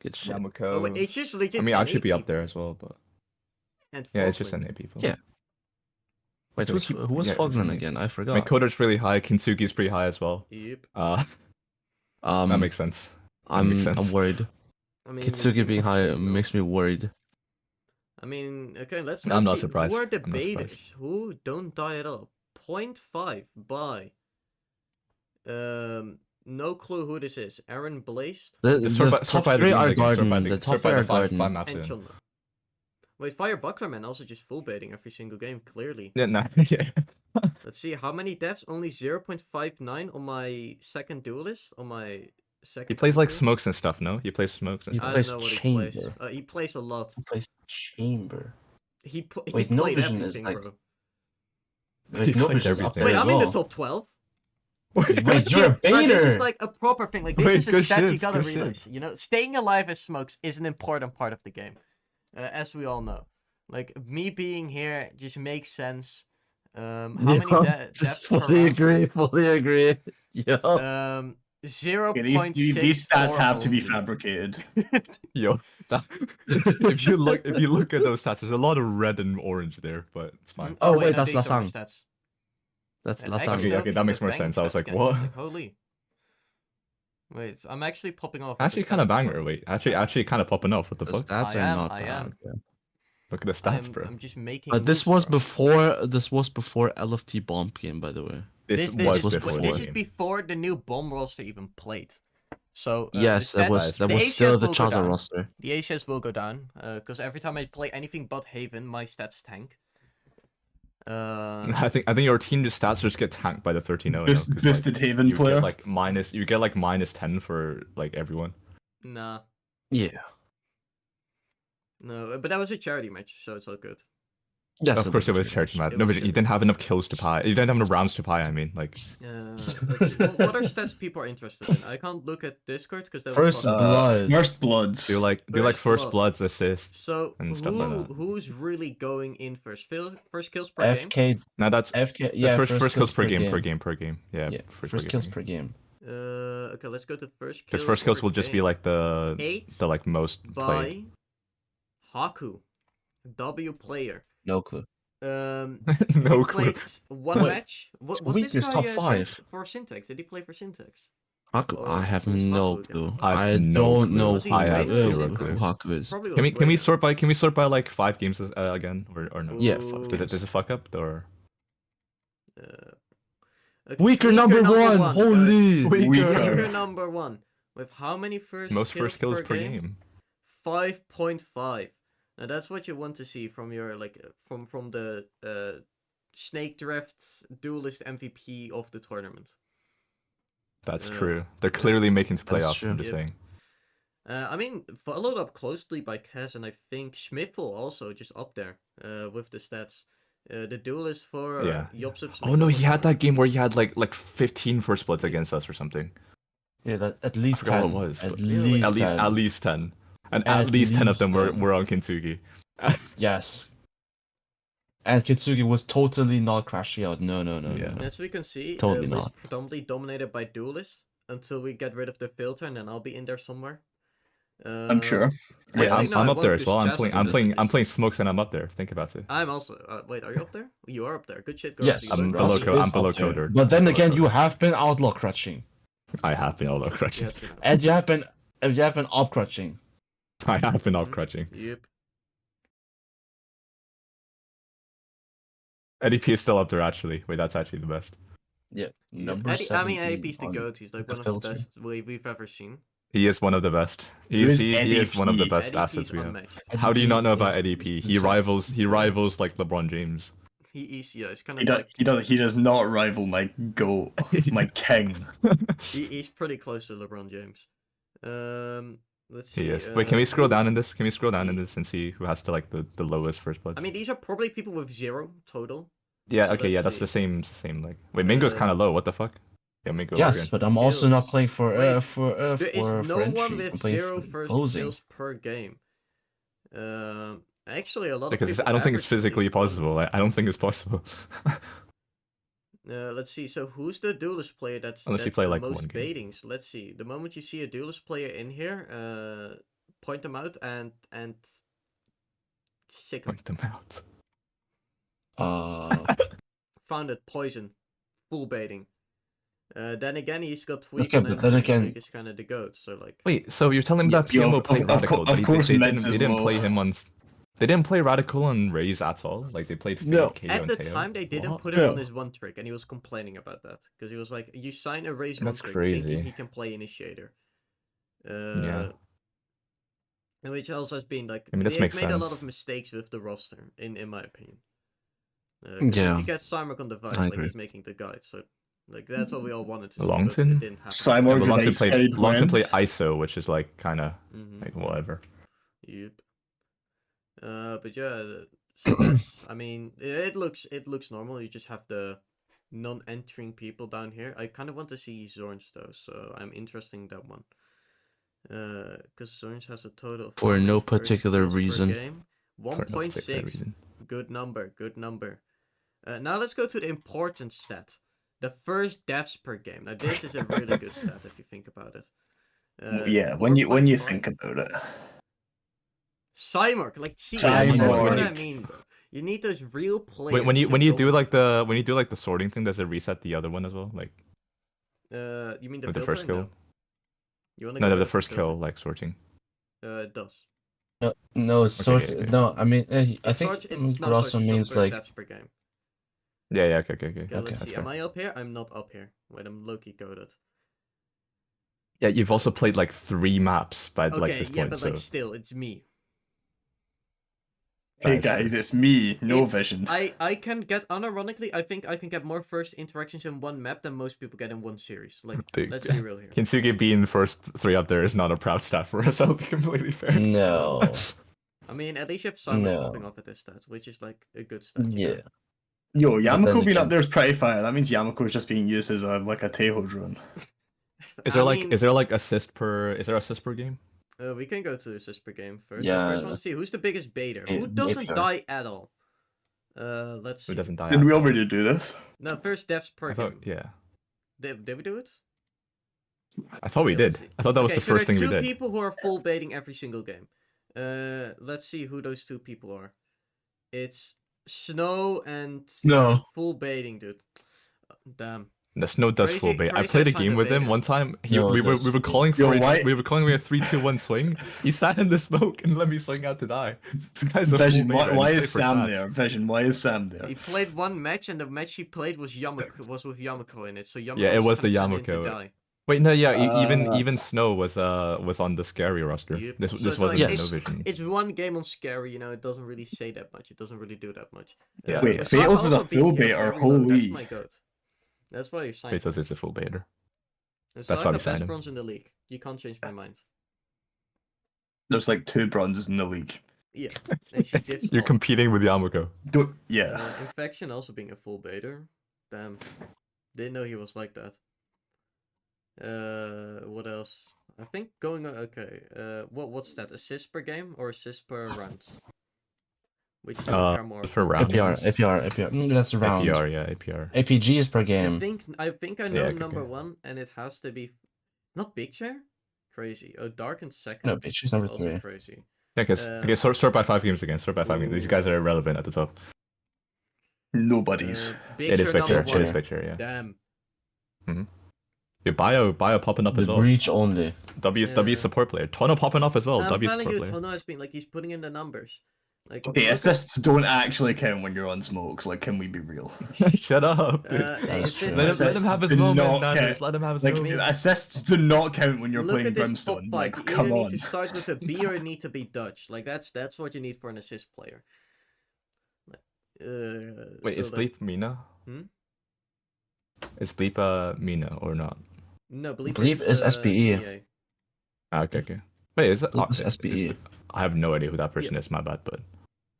Good shit. Yamako. Oh wait, it's just legit. I mean, I NA should be up people. there as well, but And yeah, it's just Falkland. NA people. Yeah. Wait, So who was yeah, Fogland it's- again? I My forgot. Coder's really high. Kintsugi's pretty high as well. Yep. That makes sense. I'm makes sense. worried. I mean, Kitsugi being high you know. makes me worried. I mean, okay, let's I'm not see. surprised. Who are the I'm not surprised. betas? Who don't die at all? 0.5 by. No clue who this is. Aaron Blazed Just sort by top the three games are again. Sort by Garden. the, The top sort by three the are five Garden. maps and again. Chunma. Wait, Fire Bucklerman also just full baiting every single game, clearly. Yeah, no, yeah. Let's see, how many deaths? Only 0.59 on my second duelist, on my second He plays like playthrough? smokes and stuff, no? He plays smokes and He stuff. I plays don't know what Chamber. he plays. He plays a lot. He plays Chamber. He Wait, No played Vision is everything, like- bro. Wait, He No played Vision is up everything. there Wait, as I'm in the well. top 12. Wait, Good you're a shit. Bro, this is baiter! like a proper thing. Like, this Wait, is a good stat you shits, gotta good realize. shits. You know, staying alive as smokes is an important part of the game, as we all know. Like, me being here just makes sense. How many deaths per round? Fully agree. Yeah. 0.64 these stats have to be only. fabricated. Yo, if you look at those stats, there's a lot of red and orange there, but it's fine. Oh, wait, no, that's these are my Lasang. stats. That's And Lasang. actually, Okay, no, that he's makes got more banging sense. I was stats, like, guys. what? Like, holy. Wait, I'm actually popping off. with Actually, the kind of stats banger. department. Wait, actually, kind of popping off. What the The fuck? stats I are am, not I bad. am. Yeah. Look at the stats, bro. I'm just making. But this moves, was bro. before LFT bomb game, by the way. This was was before before. This the is game. before the new bomb roster even played. So Yes, the that was stats, that the was still ACS the will go Chaza down. roster. The ACS will go down because every time I play anything but Haven, my stats tank. I think your team just stats just get tanked by the 13-0. Boosted Haven you player. get like -10 for like everyone. Nah, Yeah. no, but that was a charity match, so it's all good. Yes, Of course, it was charity match. It No, was but you didn't have enough kills to pie. You didn't have enough rounds to pie. I mean, like. Let's see. What are stats people are interested in? I can't look at Discord because that First would fuck blood. First Bloods. Do like First bloods, assists, So and stuff like that. who's really going in first? First kills per game. FK. Now that's FK. Yeah, first kills per game. Yeah, Yeah, first first kills per game. Okay, let's go to first kills. Because first kills per will just be game. like the 8 like most by played. Haku, W player. No clue. No He clue. played one Wait, match. Was Squeaker's this guy top 5. for Syntax? Did he play for Syntax? Haku, Or I have who's no Haku again? clue. I have I no don't clue. know Was he I have Gwyn or zero Syntax? clue. who Haku is. Probably Can was we Gwyn. sort by like 5 games again or no? Yeah, Ooh. Does it fuck up or? Okay, Weaker number one. guys. Holy. Weaker number 1. With how many Most first kills per game. 5.5. Now that's what you want to see from your from the Snake Draft Duelist MVP of the tournament. That's true. They're clearly making to That's playoffs. true. I'm just Yep. saying. I mean, followed up closely by Kaz, and I think Schmiffel also just up there with the stats. The duelist for Yeah. Jopsup's Oh no, he had that game where he had like 15 first bloods against us or something. Yeah, that at least forgot 10. what it was, At but least 10. at least 10. And at least 10 of them were on Kintsugi. Yes. And Kitsugi was totally not crashing out. No. Yeah. As we can see, Totally it was not. predominantly dominated by duelists until we get rid of the filter, and then I'll be in there somewhere. I'm sure. Wait, Actually, no, I'm I up won't, there as because well. Chaz I'm is playing smokes and I'm up there. Think about it. I'm also. Wait, are you up there? You are up there. Good shit, girls. Yes, You I'm look below awesome. code. I'm below coder. But then I'm below again, you coder. have been outlaw crutching. I have been all crutching. Yes, we know. And you have been up crutching. I have been off crutching. Yep. EDP is still up there actually. Wait, that's actually the best. Yeah. Yep. Number Eddie, 17. AP's the on goat. He's like the one of filter. the best we've ever seen. He is one of the best. He is one of the best assets we have. Unmatched. How do you not know about is EDP? the best. He rivals like LeBron James. It's kind of He does not rival my goat, my king. he's pretty close to LeBron James. Let's see. He is. Wait, can we scroll down in this? Can we scroll down in this and see who has like the lowest first bloods? I mean, these are probably people with 0 total. yeah, so okay, yeah, let's that's see. the same like. Wait, Mingo's kind of low. What the fuck? Yeah, Mingo. Yes, again. but I'm also not Kills. playing for Wait, for There is no one entries. I'm with playing 0 for first closing. kills per game. Actually, a lot of Because people I don't think it's average at physically least one. possible. I don't think it's possible. Let's see. So who's the duelist player that's Unless you that's play, the like, most one game. baitings? Let's see. The moment you see a duelist player in here, point them out and sick 'em. Point them out. Uh, Found it. Poison. Full baiting. Then again, he's got tweak, Okay, and but then again- tweak is kind of the goat. So like, Wait, so you're telling me Yeah, that PMO of- played of Radical, cour- of but course they Meds is didn't low. play him on. They didn't play Radical on Raze at all. Like they played Fade, No. KO, at and the Teo. time, they didn't What? put him on No. his one trick, and he was complaining about that because he was like, "You sign a raise one That's trick, thinking crazy. he can play Initiator." Yeah. Which also has been like I mean, this they've makes made a lot of sense. mistakes with the roster, in my opinion. Yeah. If you get Cymark on the device, I like agree. he's making the guide, so like that's what we all wanted to see. Longton? But it didn't happen. Cymark Yeah, but with Longton Ice played Head Longton Gwen. played ISO, which is like kind of like whatever. Yep. But yeah, so that's. I mean, it looks normal. You just have the non-entering people down here. I kind of want to see Zorns though, so I'm interested in that one. Because Zorns has a total of For how no many first particular kills per reason. game? For no particular 1.6. reason. Good number. Good number. Now let's go to the important stat. The first deaths per game. Now this is a really good stat if you think about it. Yeah, when you 4.5. think about it. Cymark, like see, Cymark. that's what I mean, bro. You need those real players. When you to do go like for. the sorting thing, does it reset the other one as well? Like You mean the with the filter? first kill? No. You wanna No, go the with first filter? kill, like sorting. It does. No, sort. okay. No, I mean, I It think sorts. It's not Grosso sorts, means first like. deaths per game. Yeah, okay. Okay, let's That's see. fair. Am I up here? I'm not up here. Wait, I'm low-key coded. Yeah, you've also played like 3 maps by like Okay, this yeah, point, but so like still, it's me. Hey Nice. guys, it's me, no If vision. I can get, unironically, I think I can get more first interactions in one map than most people get in one series. Like, Dude, let's be real here. Kintsugi being first 3 up there is not a proud stat for us. I'll be completely fair. No. I mean, at least you have Cyber No. popping off at this stat, which is like a good stat. You Yeah. know? Yo, But Yamako then being again- up there is pretty fire. That means Yamako is just being used as a Teho drone. Is there I like mean, is there like assist per game? we can go to assist per game first. Yeah, I first want to see who's the biggest baiter. Who the doesn't APR. die at all? Let's see. Who doesn't die? Did we at all? already do this? No, first deaths per I thought, game. yeah. Did we do it? I thought we Okay, let's did. see. I thought that was Okay, the so first thing there's we two did. people who are full baiting every single game. Let's see who those two people are. It's Snow and No. full baiting, dude. Damn. The Snow does full Crazy- bait. I Crazy played a assigned game a with him beta. one time. No, we it were does. calling Yo, for why- we were calling a 3-2-1 swing. He sat in the smoke and let me swing out to die. This guy's a Vision, full baiter. why and he is played for Sam stats. there? Vision, why is Sam there? He played one match, and the match he played was with Yamako in it. So Yamako Yeah, it was the kinda sent him to Yamako. die. Wait, no, yeah, Uh, even Snow was on the scary roster. Yep. This So this it's wasn't like, no Yes. vision. It's one game on Scary, it doesn't really say that much. It doesn't really do that much. Yeah, Wait, yeah. Fatals is a also being full here baiter, very low, That's holy. my goat. That's why you signed him. Betos is a full baiter. That's That's why why the we signed best him. bronze in the league. You can't change my mind. There's like 2 bronzes in the league. Yeah, and she diffs You're all. competing with Yamako. Yeah. Infection also being a full baiter. Damn, didn't know he was like that. What else? I think going on. Okay. What's that? Assist per game or assist per rounds? Which do you care more? for about? rounds. APR. That's around. APR, yeah, APR. APG is per I game. think I know Yeah, okay, number okay. one, and it has to be not Big Chair. Crazy. Oh, Dark and second. No, Big Chair's number also 3. crazy. Yeah, okay, sort by 5 games again. Sort by 5 games. These guys are irrelevant at the top. Nobody's. Big It is Chair picture. number It one. is picture. Yeah. Damn. Your bio popping up The as well. breach only. W support player. Tono popping up as well. I'm W telling support you, player. Tono has been like he's putting in the numbers. Like Okay, look at- assists don't actually count when you're on smokes. Like, can we be real? Shut up, dude. That's true. Let him have his Assists do moment, not Nanders. count. Let him have his Like, moment. assists do not count when you're Look playing at this top Brimstone. five. Like, You come either on. need to start with a B or you need to be Dutch. Like that's what you need for an assist player. Like, Wait, so is like- Bleep Mina? Hmm? Is Bleep Mina or not? No, Bleep, Bleep is SPE. GA. Ah, okay. Wait, is it? Bleep is okay, SPE. I have no idea who that person is. My bad, but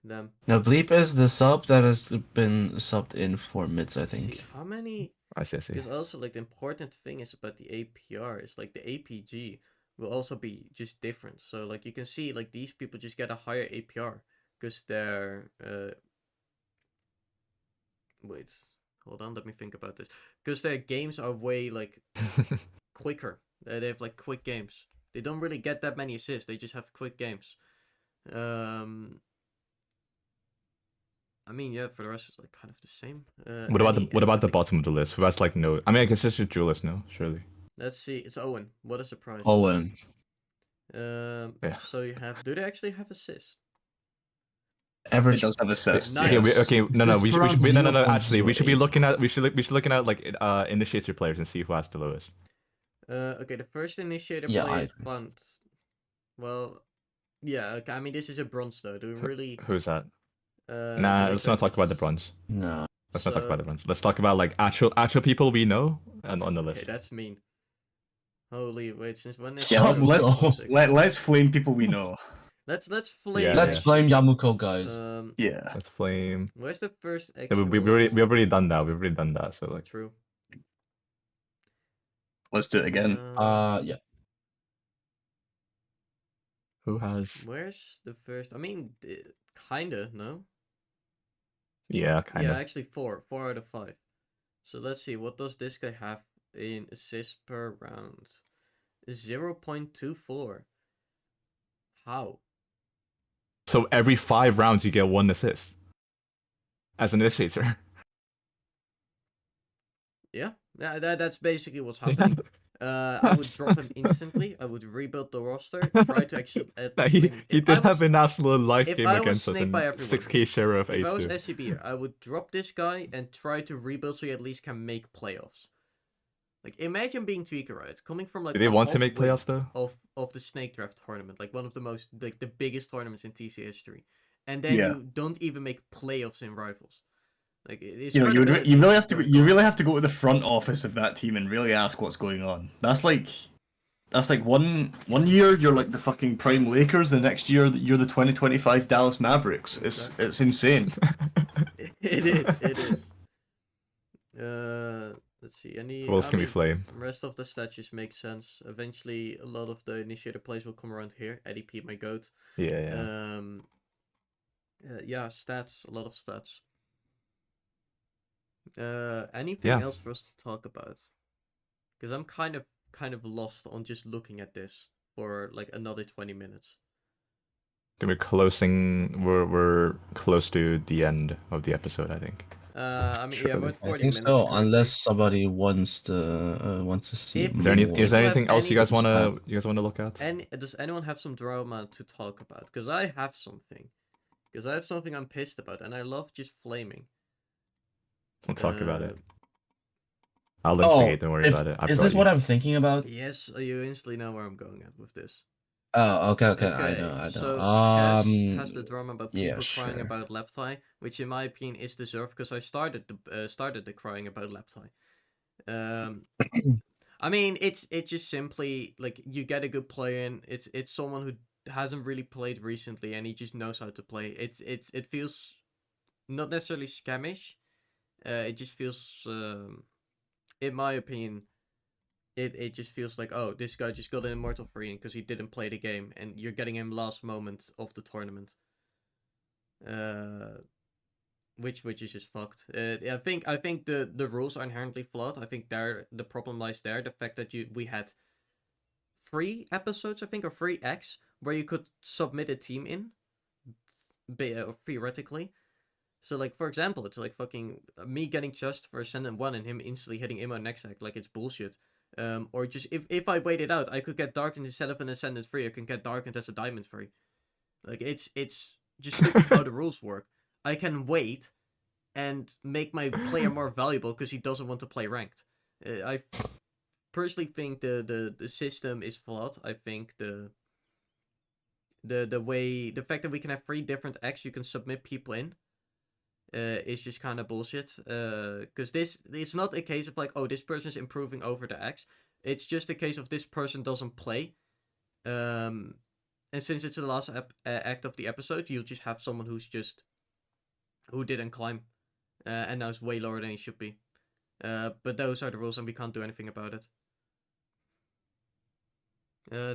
Damn. No, Bleep is the sub that has been subbed in for mids, I think. See, how many? I see. Because also like the important thing is about the APR is like the APG will also be just different. So like you can see like these people just get a higher APR because they're wait, hold on, let me think about this. Because their games are way like quicker. They have like quick games. They don't really get that many assists. They just have quick games. I mean, yeah. For the rest, it's like kind of the same. What about the anything. bottom of the list? Who has like no? I mean, I guess it's just Julius, no, surely. Let's see. It's Owen. What a surprise. Owen. Yeah. So you have. Do they actually have assists? It Average. does have assists. Nice. Yes. Okay. No. It's around No. Actually, we should be 0.08. looking at like initiator players and see who has the lowest. Okay. The first initiator Yeah, player I agree. found. Well, yeah. Okay. I mean, this is a bronze though. Do we really? Who's that? The Nah, let's not exact talk about the is- bronze. No. Let's not talk about the So- bronze. Let's talk about like actual people we know and on the Okay, list. that's mean. Holy wait, since when is Yeah, Yamuko. let's flame people we know. let's flame. Yeah, Let's flame Yamuko, guys. Yeah. Let's flame. Where's the first Yeah, actual? we've already done that. We've already done that. So like, True. Let's do it again. Yeah. who has? Where's the first? I mean, kinda no. Yeah, kind Yeah, of. actually 4 out of 5. So let's see. What does this guy have in assists per round? 0.24. How? So every 5 rounds you get 1 assist as an initiator. Yeah, that's basically what's happening. I would drop him instantly. I would rebuild the roster. Try to actually. He did have an absolute life if game I was against us snaked in by everyone, 6k share of If I was ace 2. SCB, I would drop this guy and try to rebuild so he at least can make playoffs. Like imagine being Tweaker, right? Coming from like Do they a want to hot make win playoffs though? of the Snake Draft tournament, like one of the most like the biggest tournaments in TC history, and then Yeah. you don't even make playoffs in Rivals. Like it's You know, you credibility really is have to very you gone. really have to go to the front office of that team and really ask what's going on. That's like one year you're like the fucking prime Lakers, the next year you're the 2025 Dallas Mavericks. It's insane. It is. Let's see. Who else can we flame? Rest of the stats just make sense. Eventually, a lot of the initiator plays will come around here. Eddie P, my goat. Yeah. Yeah, stats. A lot of stats. Anything Yeah. else for us to talk about? Because I'm kind of lost on just looking at this for like another 20 minutes. I think we're close to the end of the episode, I think. I mean, yeah, Surely. we're at I 40 think minutes. so, currently. Unless somebody wants to see If- Is there more. is there you have anything else you any- guys wanna look at? And does anyone have some drama to talk about? Because I have something. Because I have something I'm pissed about, and I love just flaming. We'll talk about it. Uh, I'll Oh, instigate. Don't worry about it. I've is got this you. what I'm thinking about? Yes, you instantly know where I'm going at with this. Oh, okay. I know. So Cass has the Um, drama about yeah, people crying sure. about Leptai, which in my opinion is deserved because I started the crying about Leptai. I mean it's just simply like you get a good player in. It's someone who hasn't really played recently and he just knows how to play. It feels not necessarily scamish. It just feels in my opinion. It just feels like, oh, this guy just got an Immortal Free because he didn't play the game, and you're getting him last moment of the tournament. Which is just fucked. I think the rules are inherently flawed. I think the problem lies there. The fact that we had 3 episodes, I think, or 3x where you could submit a team in, theoretically. So, like, for example, it's like fucking me getting just for Ascendant 1 and him instantly hitting Immo next act, like it's bullshit. Or just, if I wait it out, I could get Darkened instead of an Ascendant 3, I can get Darkened as a Diamond 3. Like, it's just stupid how the rules work. I can wait and make my player more valuable because he doesn't want to play ranked. I personally think the system is flawed. I think the fact that we can have 3 different acts you can submit people in is just kind of bullshit. Because it's not a case of like, oh, this person's improving over the X. It's just a case of this person doesn't play. And since it's the last act of the episode, you'll just have someone who didn't climb, and now is way lower than he should be. But those are the rules, and we can't do anything about it.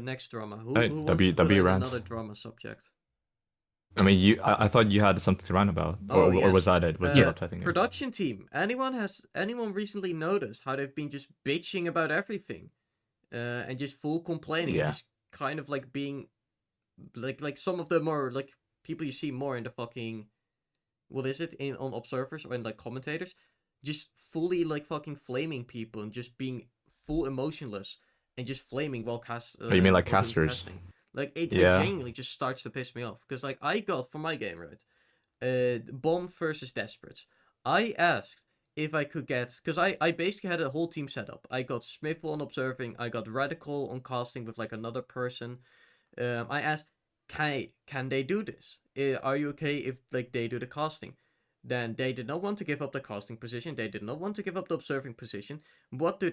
Next drama. Who Right, wants W- to put W in rant. another drama subject? I mean, I thought you had something to rant about, or yes. was that it? Was that upsetting? Production team. Anyone recently noticed how they've been just bitching about everything, and just full complaining, and Yeah. just kind of like being, like some of the more like people you see more in the fucking, what is it, in on observers or in like commentators, just fully like fucking flaming people and just being full emotionless and just flaming while Oh, you mean like while doing casters? casting. Like it Yeah. genuinely just starts to piss me off because like I got for my game, right, Bomb versus Desperates. I asked if I could get, because I basically had a whole team set up. I got Smithful on observing, I got Radical on casting with like another person. I asked, can they do this? Are you okay if like they do the casting? Then they did not want to give up the casting position. They did not want to give up the observing position. What do?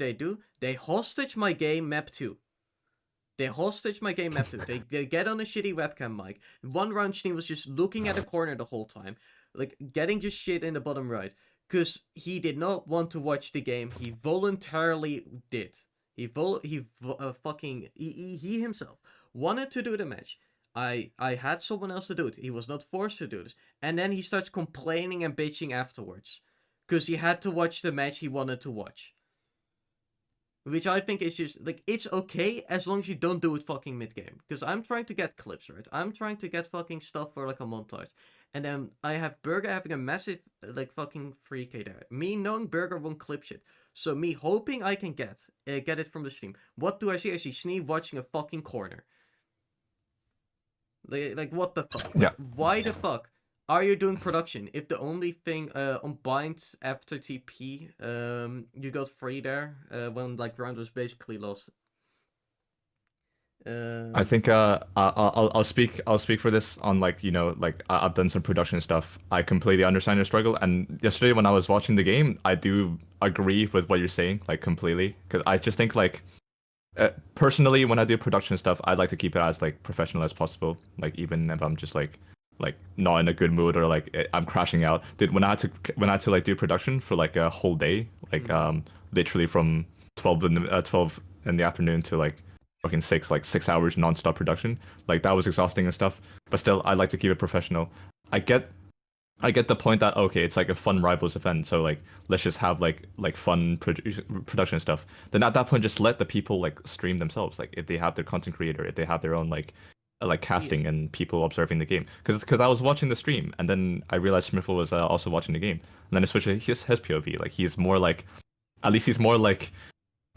They hostage my game map 2. They hostage my game map 2. They get on a shitty webcam mic. One round Schnee was just looking at a corner the whole time. Like getting just shit in the bottom right. Because he did not want to watch the game. He voluntarily did. He himself wanted to do the match. I had someone else to do it. He was not forced to do this. And then he starts complaining and bitching afterwards. Because he had to watch the match he wanted to watch. Which I think is just, like, it's okay as long as you don't do it fucking mid-game. Because I'm trying to get clips, right? I'm trying to get fucking stuff for, like, a montage. And then I have Burger having a massive, like, fucking 3K there. Me knowing Burger won't clip shit. So me hoping I can get it from the stream. What do I see? I see Snee watching a fucking corner. Like what the fuck? Like, why the fuck are you doing production if the only thing on binds after TP you got free there when like round was basically lost. I think I'll speak for this on like, you know, like I've done some production stuff. I completely understand your struggle, and yesterday when I was watching the game, I do agree with what you're saying, like completely, because I just think like personally when I do production stuff, I'd like to keep it as like professional as possible, like even if I'm just like not in a good mood or like I'm crashing out. Did when I had to like do production for like a whole day, like literally from 12 in the afternoon to like fucking 6 hours non-stop production. Like that was exhausting and stuff. But still, I like to keep it professional. I get the point that okay, it's like a fun rivals event, so like let's just have like fun production stuff. Then at that point, just let the people like stream themselves. Like if they have their content creator, if they have their own like casting and people observing the game. Because I was watching the stream and then I realized Smithful was also watching the game, and then I switched to his POV. Like he's more like, at least he's more like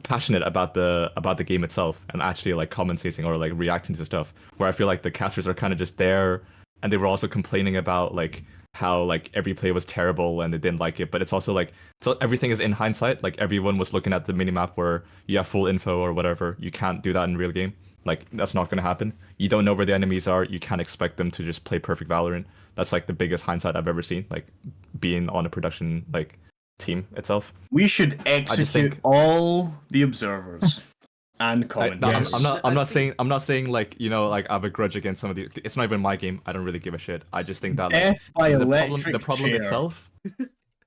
passionate about the game itself and actually like commentating or like reacting to stuff, where I feel like the casters are kind of just there, and they were also complaining about like how like every play was terrible and they didn't like it. But it's also like, so everything is in hindsight. Like everyone was looking at the minimap where you have full info or whatever. You can't do that in real game. Like that's not going to happen. You don't know where the enemies are. You can't expect them to just play perfect Valorant. That's like the biggest hindsight I've ever seen, like being on a production like team itself. We should execute all the observers and commentators. I'm not saying like, you know, like I have a grudge against some of the. It's not even my game. I don't really give a shit. I just think that like, Death by the electric problem chair. itself,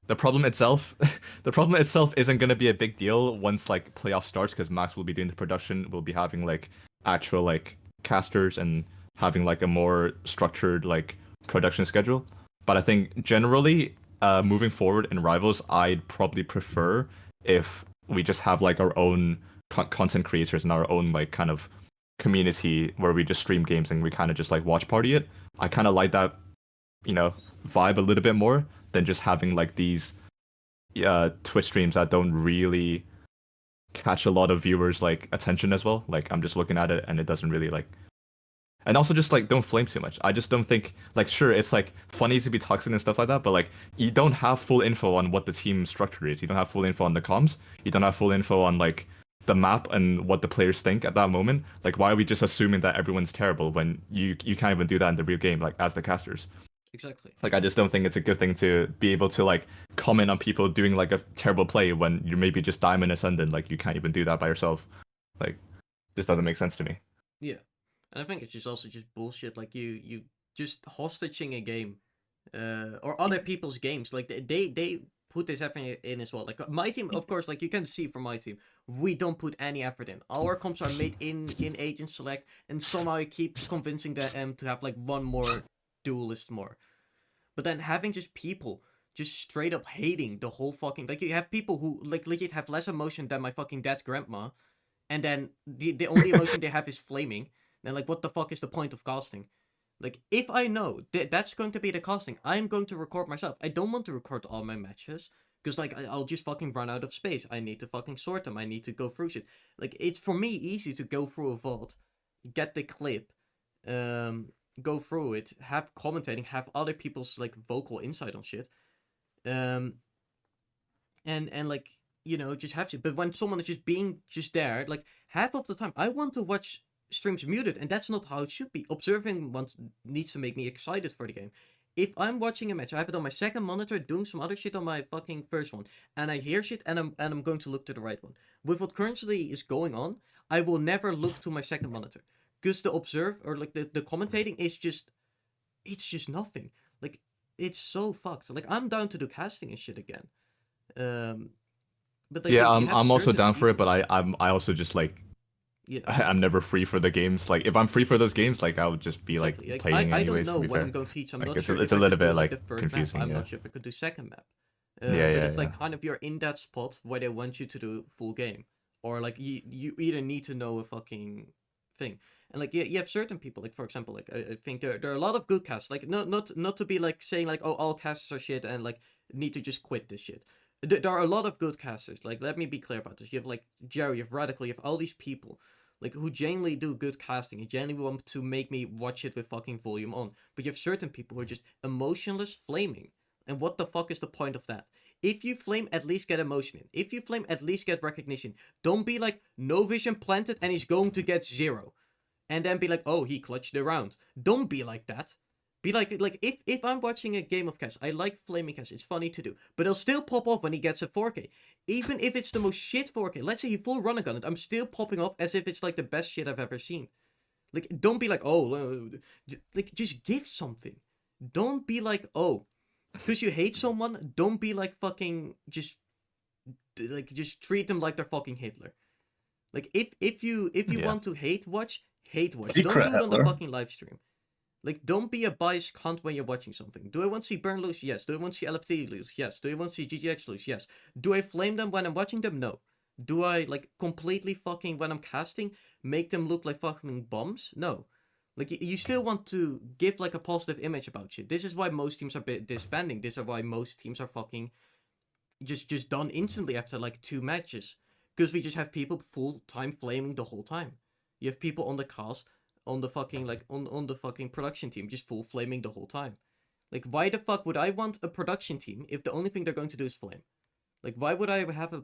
the problem itself isn't gonna be a big deal once like playoff starts, because Max will be doing the production. We'll be having like actual like casters and having like a more structured like production schedule. But I think generally, moving forward in Rivals, I'd probably prefer if we just have like our own content creators and our own like kind of community where we just stream games and we kind of just like watch party it. I kind of like that, you know, vibe a little bit more than just having like these Twitch streams that don't really catch a lot of viewers like attention as well. Like I'm just looking at it and it doesn't really like. And also just like don't flame too much. I just don't think like, sure, it's like funny to be toxic and stuff like that, but like you don't have full info on what the team structure is. You don't have full info on the comms. You don't have full info on like the map and what the players think at that moment. Like why are we just assuming that everyone's terrible when you can't even do that in the real game, like as the casters? Exactly. Like I just don't think it's a good thing to be able to like comment on people doing like a terrible play when you're maybe just diamond ascendant. Like you can't even do that by yourself. Like this doesn't make sense to me. Yeah. And I think it's just also just bullshit. Like you just hostaging a game, or other people's games. Like they put this effort in as well. Like my team, of course, like you can see from my team, we don't put any effort in. Our comps are made in agent select, and somehow I keep convincing them to have like one more duelist more. But then having just people just straight up hating the whole fucking, like you have people who like legit have less emotion than my fucking dad's grandma, and then the only emotion they have is flaming. And like, what the fuck is the point of casting? Like, if I know that's going to be the casting, I'm going to record myself. I don't want to record all my matches. Because, like, I'll just fucking run out of space. I need to fucking sort them. I need to go through shit. Like, it's, for me, easy to go through a vault, get the clip, go through it, have commentating, have other people's, like, vocal insight on shit. And like, you know, just have shit. But when someone is just being just there, like, half of the time, I want to watch streams muted, and that's not how it should be. Observing needs to make me excited for the game. If I'm watching a match, I have it on my second monitor, doing some other shit on my fucking first one, and I hear shit, and I'm going to look to the right one. With what currently is going on, I will never look to my second monitor, because the observe, or like the commentating is just, it's just nothing. Like, it's so fucked. Like, I'm down to do casting and shit again. But like, Yeah, you have I'm also certain down for it, but people. I also just like Yeah, I'm never free for the games. Like if I'm free for those games, like I'll just be like exactly. Like, playing I don't anyways. know To be when I'm fair, going to teach. I'm like not sure it's if a I little could do bit like like the third map. confusing. I'm Yeah. not sure if I could do second map. Yeah, But yeah, it's like yeah. kind of, you're in that spot where they want you to do full game, or like you either need to know a fucking thing, and like you have certain people, like for example, like I think there are a lot of good casts. Like not to be like saying like, oh, all casters are shit and like need to just quit this shit. There are a lot of good casters. Like, let me be clear about this. You have like Jerry, you have Radical, you have all these people like who genuinely do good casting and genuinely want to make me watch it with fucking volume on. But you have certain people who are just emotionless flaming. And what the fuck is the point of that? If you flame, at least get emotion in. If you flame, at least get recognition. Don't be like, no vision planted and he's going to get 0. And then be like, oh, he clutched the round. Don't be like that. Be like if I'm watching a game of cast, I like flaming cast. It's funny to do, but it'll still pop off when he gets a 4K. Even if it's the most shit 4K, let's say he full run a gun it, I'm still popping off as if it's like the best shit I've ever seen. Like, don't be like, oh, like just give something. Don't be like, oh, because you hate someone. Don't be like fucking just treat them like they're fucking Hitler. Like if you Yeah. want to hate watch. Don't Secret do it on the Hitler. fucking live stream. Like, don't be a biased cunt when you're watching something. Do I want to see Burn lose? Yes. Do I want to see LFT lose? Yes. Do I want to see GGX lose? Yes. Do I flame them when I'm watching them? No. Do I, like, completely fucking, when I'm casting, make them look like fucking bombs? No. Like, you still want to give, like, a positive image about shit. This is why most teams are disbanding. This is why most teams are fucking just done instantly after, like, 2 matches. Because we just have people full-time flaming the whole time. You have people on the cast, on the fucking like on the fucking production team just full flaming the whole time. Like, why the fuck would I want a production team if the only thing they're going to do is flame? Like, why would I have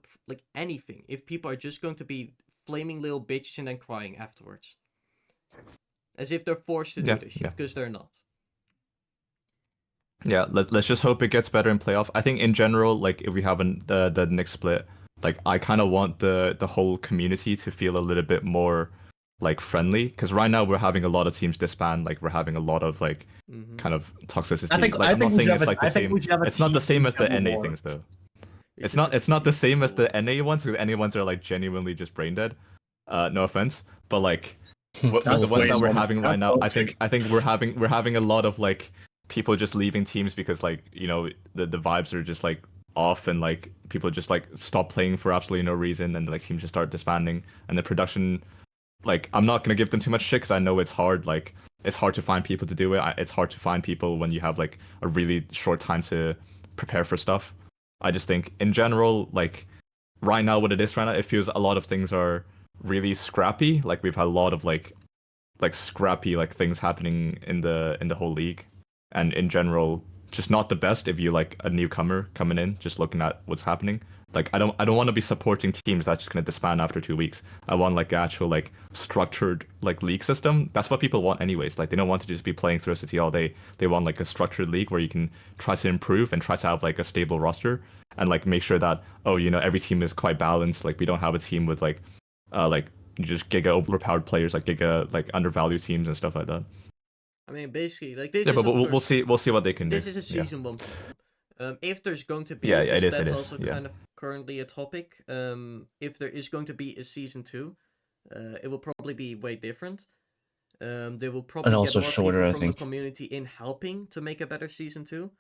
anything if people are just going to be flaming little bitches and then crying afterwards? As if they're forced to do this shit, because they're not. Yeah, let's just hope it gets better in playoff. I think in general, like if we have the next split, like I kind of want the whole community to feel a little bit more like friendly, because right now we're having a lot of teams disband, like we're having a lot of like kind of toxicity. I'm not saying it's like the same. It's not the same as the NA things though. It's not the same as the NA ones, because NA ones are like genuinely just brain dead. No offense, but like the ones that we're having right now, I think we're having a lot of like people just leaving teams because like, you know, the vibes are just like off, and like people just like stop playing for absolutely no reason, and like teams just start disbanding, and the production, like I'm not gonna give them too much shit because I know it's hard. Like it's hard to find people to do it. It's hard to find people when you have like a really short time to prepare for stuff. I just think in general, like right now, what it is right now, it feels a lot of things are really scrappy. Like we've had a lot of like scrappy like things happening in the whole league, and in general, just not the best if you like a newcomer coming in, just looking at what's happening. Like I don't want to be supporting teams that's just gonna disband after 2 weeks. I want like actual like structured like league system. That's what people want anyways. Like they don't want to just be playing through City all day. They want like a structured league where you can try to improve and try to have like a stable roster, and like make sure that, oh, you know, every team is quite balanced. Like we don't have a team with like just giga overpowered players, like giga like undervalued teams and stuff like that. I mean, basically, like this. Yeah, is but we'll see what they can do. This is a season 1 problem. If there's going to be, Yeah, it is. that's It is. also kind of currently a topic. If there is going to be a season 2, it will probably be way different. They will probably And get also more shorter, people I from think. the community in helping to make a better season 2.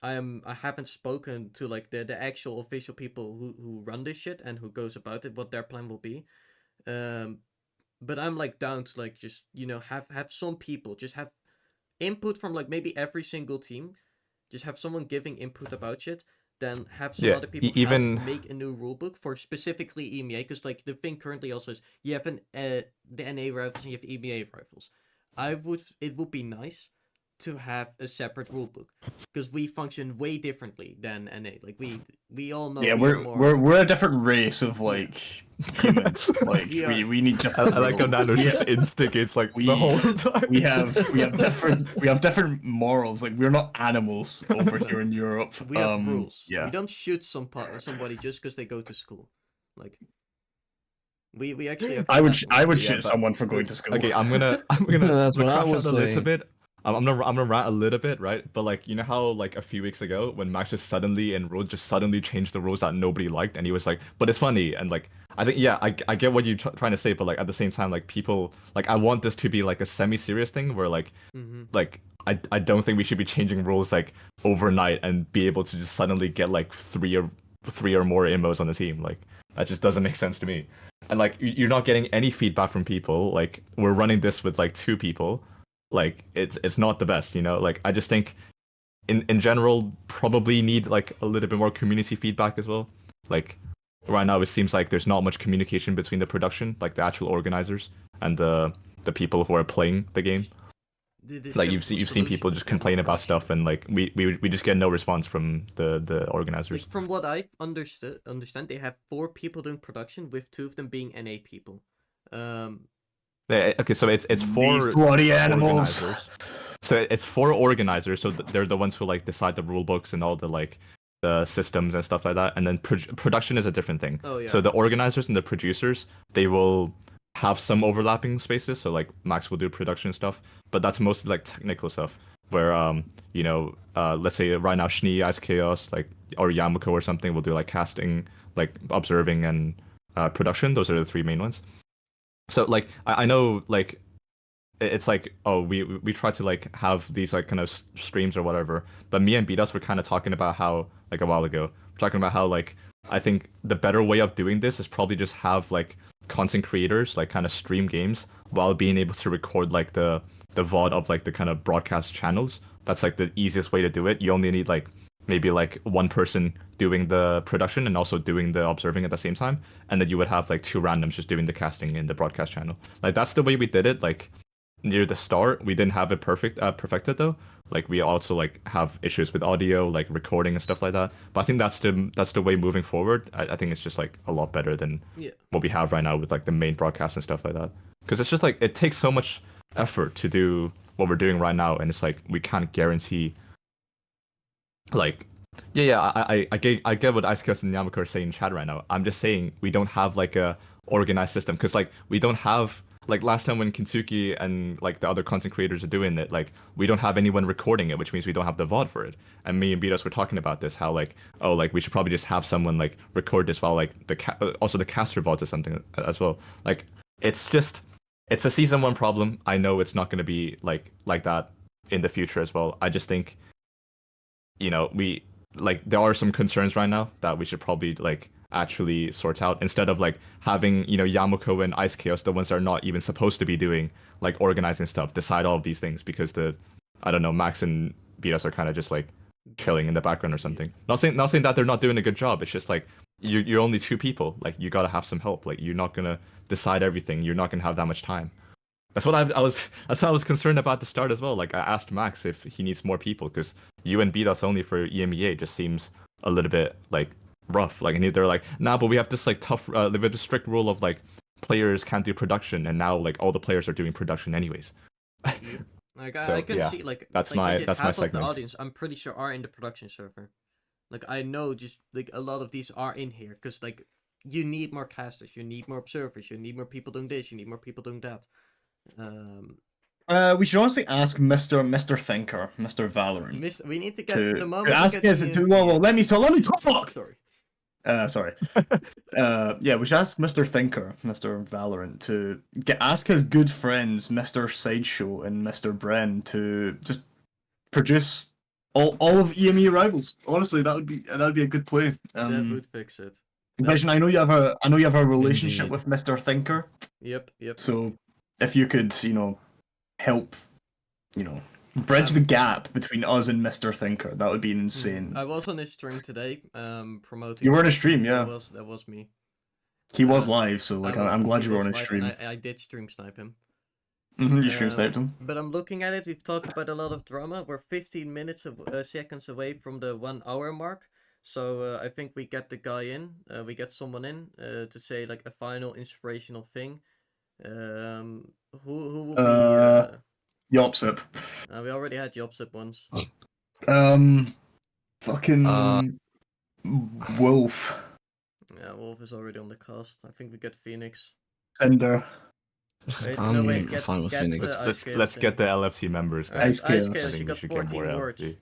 I haven't spoken to like the actual official people who run this shit and who goes about it, what their plan will be. but I'm like down to like just have some people just have input from like maybe every single team, just have someone giving input about shit, then have some Yeah, other people help even make a new rulebook for specifically EMEA, because like the thing currently also is you have the NA rifles and you have EMEA rifles. It would be nice to have a separate rulebook, because we function way differently than NA. Like we all know Yeah, we are more. we're a different race of like humans. Like We are. we need different I like how rules. Nano just instigates like the we whole time. we have different morals. Like we're not animals over No. here in Europe. We have rules. Yeah. We don't shoot somebody just because they go to school. Like we actually have. I would Yeah, shoot but someone for going to school. okay, I'm gonna That's what I crash was out a little saying. bit. I'm gonna rant a little bit, right? But like, you know how like a few weeks ago when Max just suddenly enrolled, just suddenly changed the rules that nobody liked, and he was like, "But it's funny," and like, I think yeah, I get what you're trying to say, but like at the same time, like people like I want this to be like a semi-serious thing where Mm-hmm. like I don't think we should be changing rules like overnight and be able to just suddenly get like three or more immos on the team. Like that just doesn't make sense to me. And like you're not getting any feedback from people. Like we're running this with like 2 people. Like it's not the best, you know? Like I just think in general probably need like a little bit more community feedback as well. Like right now it seems like there's not much communication between the production, like the actual organizers and the people who are playing the game. The Like simple you've seen people solution just is get more complain about production. stuff, and like we just get no response from the organizers. Like from what I understand, they have 4 people doing production, with 2 of them being NA people. Yeah, okay, so it's These 4 bloody animals. organizers. So it's 4 organizers. So they're the ones who like decide the rule books and all the like the systems and stuff like that. And then production is a different thing. Oh yeah. So the organizers and the producers, they will have some overlapping spaces. So like Max will do production stuff, but that's mostly like technical stuff. Where let's say right now Schnee, Ice Chaos, like or Yamako or something will do like casting, like observing and production. Those are the 3 main ones. So like I know like it's like, oh, we try to like have these like kind of streams or whatever, but me and Beatus were kind of talking about how like a while ago we're talking about how like I think the better way of doing this is probably just have like content creators like kind of stream games while being able to record like the VOD of like the kind of broadcast channels. That's like the easiest way to do it. You only need like maybe like one person doing the production and also doing the observing at the same time, and then you would have like 2 randoms just doing the casting in the broadcast channel. Like that's the way we did it. Like near the start, we didn't have it perfected though. Like we also like have issues with audio, like recording and stuff like that. But I think that's the way moving forward. I think it's just like a lot better than what we have right now with like the main broadcast and stuff like that. Because it's just like it takes so much effort to do what we're doing right now, and it's like we can't guarantee like I get what Icecast and Yamako are saying in chat right now. I'm just saying we don't have like a organized system, because like we don't have like last time when Kintsugi and like the other content creators are doing it, like we don't have anyone recording it, which means we don't have the VOD for it. And me and Beatus were talking about this, how like, oh, like we should probably just have someone like record this while like also the caster VODs or something as well. Like it's a season 1 problem. I know it's not going to be like that in the future as well. I just think, you know, we like there are some concerns right now that we should probably like actually sort out, instead of like having, you know, Yamako and Ice Chaos, the ones that are not even supposed to be doing like organizing stuff, decide all of these things, because I don't know, Max and Beatus are kind of just like chilling in the background or something. Not saying that they're not doing a good job. It's just like you're only 2 people. Like you gotta have some help. Like you're not gonna decide everything. You're not gonna have that much time. That's what that's what I was concerned about at the start as well. Like I asked Max if he needs more people, because you and Beatus only for EMEA just seems a little bit like rough. Like, and they're like, nah, but we have this like tough, we have this strict rule of like players can't do production, and now like all the players are doing production anyways. Like So, I can yeah, see like that's like my half of the segment. audience, I'm pretty sure, are in the production server. Like I know just like a lot of these are in here because like you need more casters, you need more observers, you need more people doing this, you need more people doing that. We should honestly ask Mr. Thinker, Mr. Valorant. We need to get the To moment ask we get his. Well, let me talk. Sorry. Sorry. Yeah, we should ask Mr. Thinker, Mr. Valorant, to ask his good friends, Mr. Sideshow and Mr. Bren, to just produce all of EME rivals. Honestly, that would be a good play. That would fix it. Vision, I know you have a relationship Indeed. with Mr. Thinker. Yep. So if you could, help, bridge the gap between us and Mr. Thinker, that would be insane. I was on his stream today, promoting. You were in a stream, yeah. That was me. He was live, so I'm glad you were on his live, stream. and I did stream snipe him. You stream sniped him. But I'm looking at it. We've talked about a lot of drama. We're 15 minutes seconds away from the 1 hour mark. So I think we get the guy in. We get someone in to say like a final inspirational thing. Who will be? Yopsip. We already had Yopsip once. Fucking Wolf. Yeah, Wolf is already on the cast. I think we get Phoenix. Cinder. Wait, I'm get, fine with get, Phoenix. Let's get the LFC members. Alright, Ice Chaos. Ice Chaos, I you think we got should get 14 more words. LFC.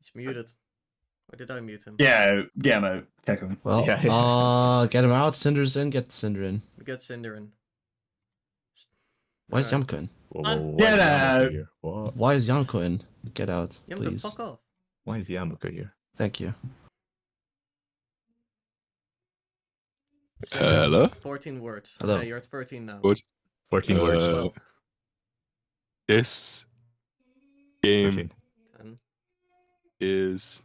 He's muted. Or did I mute him? Yeah, get him out. Kick him. Well, Yeah. get him out. Cinder's in. Get Cinder in. We got Cinder in. Why is Alright. Yamko in? Whoa, Get why is Yamaka out. here? What? Why is Yamko in? Get out, Yamka, please. fuck off. Why is Yamaka here? Thank you. Hello? 14 words. Hello. Okay, you're at 13 now. What? 14 words. 12, This game 13. 10. is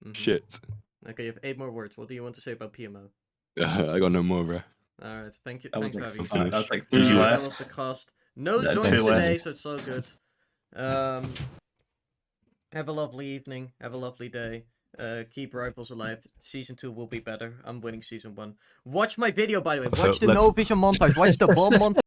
Mhm. shit. Okay, you have 8 more words. What do you want to say about PMO? I got no more, bro. Alright, thank you. That was Thanks for like, having me. finish. that's like That 3 GG. left. was the cast. No Yeah, joins two left. today, so it's all good. Have a lovely evening. Have a lovely day. Keep rivals alive. Season 2 will be better. I'm winning Season 1. Watch my video, by the way. So Watch the let's- No Vision montage. Watch the bomb montage.